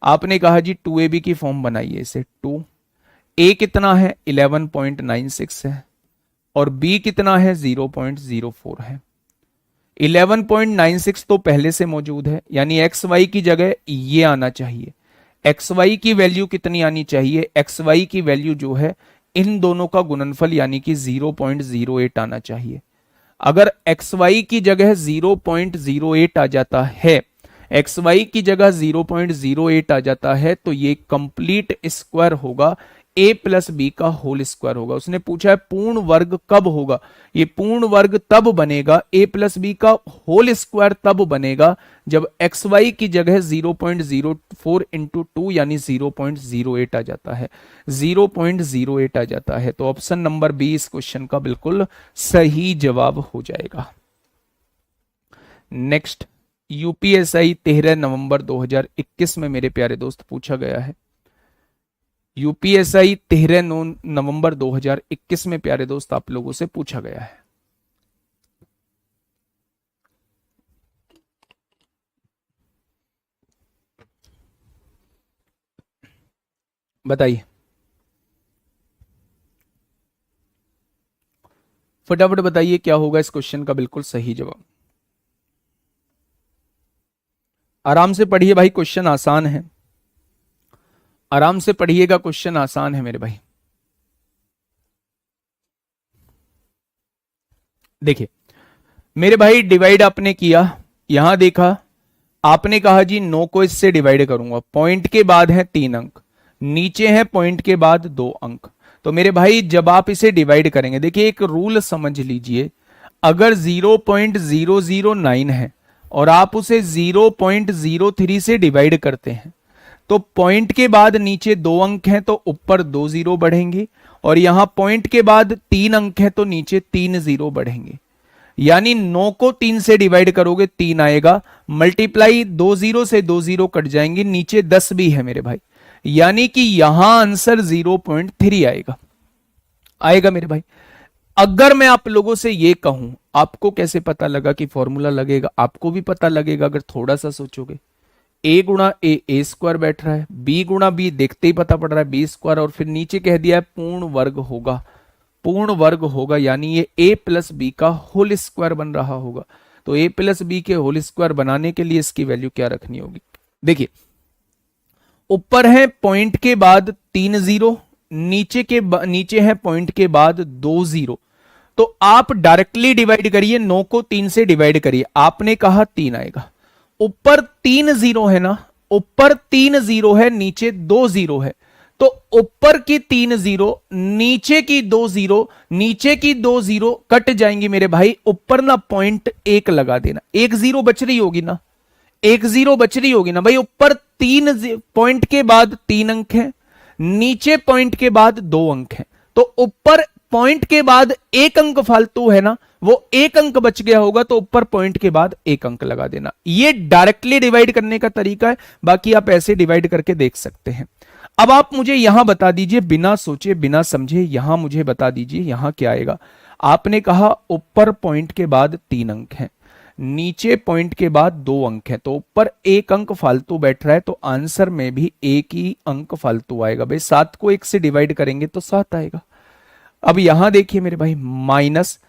[SPEAKER 1] आपने कहा जी 2ab की फॉर्म बनाइए इसे, 2a कितना है 11.96 है और b कितना है 0.04 है। 11.96 तो पहले से मौजूद है, यानी एक्स वाई की जगह ये आना चाहिए। एक्स वाई की वैल्यू कितनी आनी चाहिए, एक्स वाई की वैल्यू जो है इन दोनों का गुणनफल यानी कि 0.08 आना चाहिए। अगर एक्स वाई की जगह 0.08 आ जाता है, एक्स वाई की जगह 0.08 आ जाता है, तो ये कंप्लीट स्क्वायर होगा, a प्लस बी का होल स्क्वायर होगा। उसने पूछा है पूर्ण वर्ग कब होगा, ये पूर्ण वर्ग तब बनेगा, a प्लस बी का होल स्क्वायर तब बनेगा जब एक्स वाई की जगह 0.04 इंटू 2 यानी 0.08 आ जाता है, 0.08 आ जाता है। तो ऑप्शन नंबर बी इस क्वेश्चन का बिल्कुल सही जवाब हो जाएगा। नेक्स्ट, यूपीएसआई 13 नवंबर 2021 में मेरे प्यारे दोस्त पूछा गया है। यूपीएसआई 13 नवंबर 2021 में प्यारे दोस्त आप लोगों से पूछा गया है। बताइए फटाफट बताइए क्या होगा इस क्वेश्चन का बिल्कुल सही जवाब। आराम से पढ़िए भाई, क्वेश्चन आसान है, आराम से पढ़िएगा, क्वेश्चन आसान है मेरे भाई। देखिए मेरे भाई, डिवाइड आपने किया, यहां देखा, आपने कहा जी 9 को इससे डिवाइड करूंगा, पॉइंट के बाद है 3 अंक, नीचे है पॉइंट के बाद 2 अंक। तो मेरे भाई जब आप इसे डिवाइड करेंगे, देखिए एक रूल समझ लीजिए, अगर 0.009 है और आप उसे 0.03 से डिवाइड करते हैं तो पॉइंट के बाद नीचे 2 अंक हैं तो ऊपर 2 जीरो बढ़ेंगे, और यहां पॉइंट के बाद 3 अंक हैं तो नीचे 3 जीरो बढ़ेंगे। यानी 9 को 3 से डिवाइड करोगे 3 आएगा, मल्टीप्लाई 2 जीरो से 2 जीरो कट जाएंगे, नीचे 10 भी है मेरे भाई, यानी कि यहां आंसर 0.3 आएगा, आएगा मेरे भाई। अगर मैं आप लोगों से ये कहूं, आपको कैसे पता लगा कि फॉर्मूला लगेगा, आपको भी पता लगेगा अगर थोड़ा सा सोचोगे। a गुणा ए स्क्वायर बैठ रहा है, b गुणा बी देखते ही पता पड़ रहा है बी स्क्वायर, और फिर नीचे कह दिया है पूर्ण वर्ग होगा, पूर्ण वर्ग होगा, यानी ये a प्लस बी का होल स्क्वायर बन रहा होगा। तो a प्लस बी के होल स्क्वायर बनाने के लिए इसकी वैल्यू क्या रखनी होगी, देखिए ऊपर है पॉइंट के बाद 3 जीरो, नीचे है पॉइंट के बाद 2 जीरो। तो आप डायरेक्टली डिवाइड करिए, 9 को 3 से डिवाइड करिए, आपने कहा 3 आएगा, ऊपर 3 जीरो है ना, ऊपर 3 जीरो है, नीचे 2 जीरो है, तो ऊपर की 3 जीरो, नीचे की 2 जीरो, नीचे की 2 जीरो कट जाएंगी मेरे भाई, ऊपर ना पॉइंट 1 लगा देना, 1 जीरो बच रही होगी ना, 1 जीरो बच रही होगी ना भाई। ऊपर 3 पॉइंट के बाद 3 अंक है, नीचे पॉइंट के बाद 2 अंक है, तो ऊपर पॉइंट के बाद 1 अंक फालतू है ना, वो 1 अंक बच गया होगा, तो ऊपर पॉइंट के बाद 1 अंक लगा देना। ये डायरेक्टली डिवाइड करने का तरीका है, बाकी आप ऐसे डिवाइड करके देख सकते हैं। अब आप मुझे यहां बता दीजिए, बिना सोचे बिना समझे, यहां मुझे बता दीजिए यहां क्या आएगा। आपने कहा ऊपर पॉइंट के बाद 3 अंक है, नीचे पॉइंट के बाद 2 अंक है, तो ऊपर 1 अंक फालतू बैठ रहा है, तो आंसर में भी 1 ही अंक फालतू आएगा भाई। 7 को 1 से डिवाइड करेंगे तो 7 आएगा। अब यहां देखिए मेरे भाई, माइनस,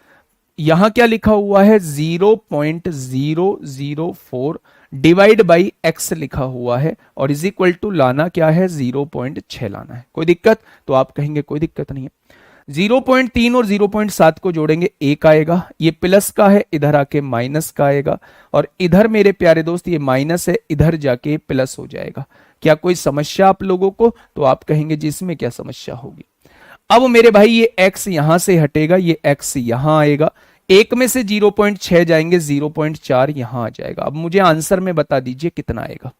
[SPEAKER 1] यहां क्या लिखा हुआ है 0.004 डिवाइड बाई एक्स लिखा हुआ है, और इज इक्वल टू लाना क्या है 0.6 लाना है। कोई दिक्कत, तो आप कहेंगे कोई दिक्कत नहीं है। 0.3 और 0.7 को जोड़ेंगे 1 आएगा, ये प्लस का है, इधर आके माइनस का आएगा, और इधर मेरे प्यारे दोस्त ये माइनस है, इधर जाके प्लस हो जाएगा। क्या कोई समस्या आप लोगों को, तो आप कहेंगे जी इसमें क्या समस्या होगी। अब मेरे भाई ये x यहां से हटेगा, ये x यहां आएगा, एक में से 0.6 जाएंगे, 0.4 यहां आ जाएगा। अब मुझे आंसर में बता दीजिए कितना आएगा,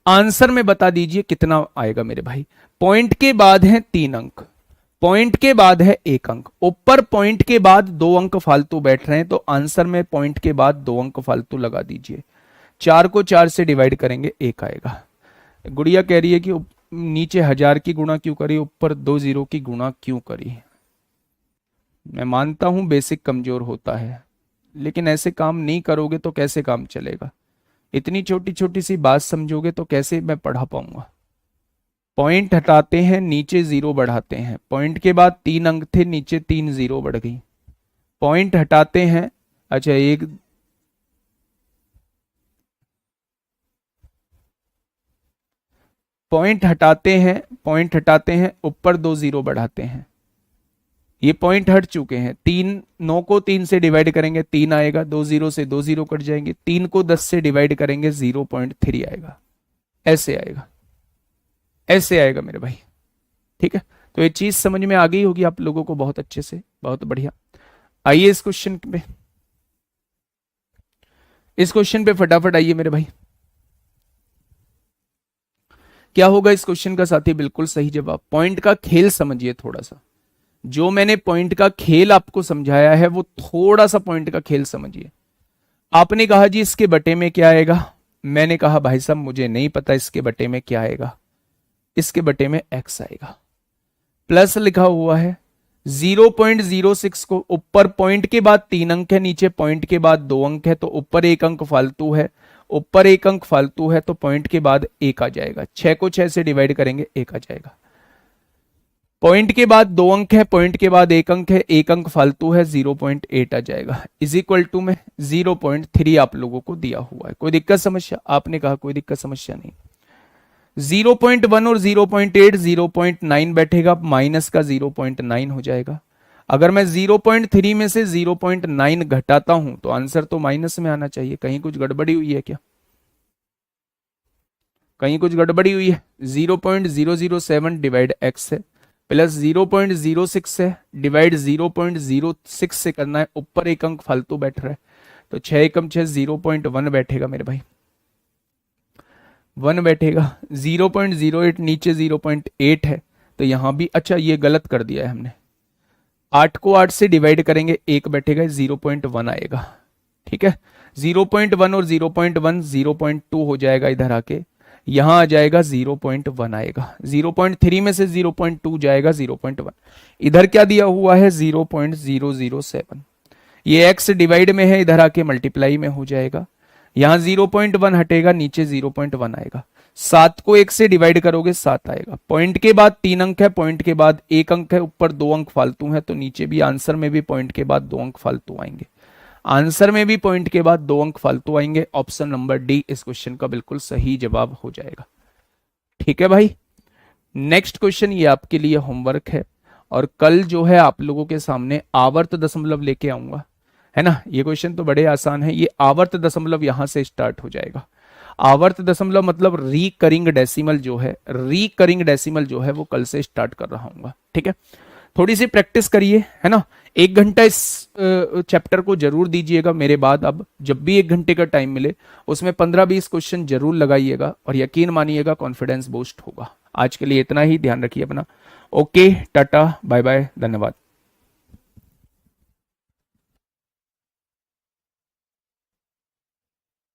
[SPEAKER 1] आंसर में बता दीजिए कितना आएगा मेरे भाई। पॉइंट के बाद है 3 अंक, पॉइंट के बाद है 1 अंक, ऊपर पॉइंट के बाद 2 अंक फालतू बैठ रहे हैं, तो आंसर में पॉइंट के बाद 2 अंक फालतू लगा दीजिए। 4 को 4 से डिवाइड करेंगे 1 आएगा। गुड़िया कह रही है कि नीचे 1000 की गुणा क्यों करी, ऊपर 2 0 की गुणा क्यों करी। मैं मानता हूं बेसिक कमजोर होता है, लेकिन ऐसे काम नहीं करोगे तो कैसे काम चलेगा। इतनी छोटी छोटी सी बात समझोगे तो कैसे मैं पढ़ा पाऊंगा। पॉइंट हटाते हैं, नीचे 0 बढ़ाते हैं, पॉइंट के बाद 3 अंक थे, नीचे 3 0 बढ़ गई। पॉइंट हटाते हैं, अच्छा एक पॉइंट हटाते हैं, पॉइंट हटाते हैं, ऊपर 2 0 बढ़ाते हैं, ये पॉइंट हट चुके हैं। 3 9 को 3 से डिवाइड करेंगे 3 आएगा, 2 0 से 2 0 कट जाएंगे, 3 को 10 से डिवाइड करेंगे 0.3 आएगा। ऐसे आएगा, ऐसे आएगा मेरे भाई, ठीक है। तो ये चीज समझ में आ गई होगी आप लोगों को बहुत अच्छे से, बहुत बढ़िया। आइए इस क्वेश्चन पे, इस क्वेश्चन पे फटाफट आइए मेरे भाई। क्या होगा इस क्वेश्चन का साथी, बिल्कुल सही जवाब। पॉइंट का खेल समझिए थोड़ा सा, जो मैंने पॉइंट का खेल आपको समझाया है वो थोड़ा सा पॉइंट का खेल समझिए। आपने कहा जी इसके बटे में क्या आएगा, मैंने कहा भाई साहब मुझे नहीं पता इसके बटे में क्या आएगा, इसके बटे में x आएगा। प्लस लिखा हुआ है 0.06 को, ऊपर पॉइंट के बाद 3 अंक है, नीचे पॉइंट के बाद 2 अंक है, तो ऊपर 1 अंक फालतू है, ऊपर 1 अंक फालतू है, तो पॉइंट के बाद 1 आ जाएगा। 6 को 6 से डिवाइड करेंगे 1 आ जाएगा। पॉइंट के बाद 2 अंक है, पॉइंट के बाद 1 अंक है, 1 अंक फालतू है, 0.8 आ जाएगा। इज इक्वल टू में 0.3 आप लोगों को दिया हुआ है। कोई दिक्कत समस्या, आपने कहा कोई दिक्कत समस्या नहीं। 0.1 और 0.8 0.9 बैठेगा, माइनस का 0.9 हो जाएगा। अगर मैं 0.3 में से 0.9 घटाता हूं तो आंसर तो माइनस में आना चाहिए। कहीं कुछ गड़बड़ी हुई है क्या, कहीं कुछ गड़बड़ी हुई है। 0.007 डिवाइड x है, प्लस 0.06 है, डिवाइड 0.06 से करना है, ऊपर 1 अंक फालतू बैठ रहा है, तो 6 एकम 6 0.1 बैठेगा मेरे भाई, 1 बैठेगा। 0.08 नीचे 0.8 है, तो यहां भी अच्छा ये गलत कर दिया है हमने, 8 को 8 से डिवाइड करेंगे 1 बैठेगा, 0.1 आएगा, ठीक है। 0.1 और 0.1 0.2 हो जाएगा, इधर आके यहां आ जाएगा 0.1 आएगा। 0.3 में से 0.2 जाएगा 0.1, इधर क्या दिया हुआ है 0.007, ये x डिवाइड में है, इधर आके मल्टीप्लाई में हो जाएगा। यहां 0.1 हटेगा, नीचे 0.1 आएगा। 7 को 1 से डिवाइड करोगे 7 आएगा। पॉइंट के बाद 3 अंक है, पॉइंट के बाद 1 अंक है, ऊपर 2 अंक फालतू है, तो नीचे भी आंसर में भी पॉइंट के बाद 2 अंक फालतू आएंगे, आंसर में भी पॉइंट के बाद 2 अंक फालतू आएंगे। ऑप्शन नंबर डी इस क्वेश्चन का बिल्कुल सही जवाब हो जाएगा, ठीक है भाई। नेक्स्ट क्वेश्चन ये आपके लिए होमवर्क है, और कल जो है आप लोगों के सामने आवर्त दशमलव लेके आऊंगा, है ना। ये क्वेश्चन तो बड़े आसान है, ये आवर्त दशमलव यहां से स्टार्ट हो जाएगा। आवर्त दशमलव मतलब रिकरिंग डेसिमल जो है, रिकरिंग डेसिमल जो है वो कल से स्टार्ट कर रहा हूँ, ठीक है। थोड़ी सी प्रैक्टिस करिए, है ना। 1 घंटा इस चैप्टर को जरूर दीजिएगा मेरे बाद। अब जब भी 1 घंटे का टाइम मिले उसमें 15-20 क्वेश्चन जरूर लगाइएगा, और यकीन मानिएगा कॉन्फिडेंस बूस्ट होगा। आज के लिए इतना ही, ध्यान रखिए अपना। ओके, टाटा, बाय बाय, धन्यवाद।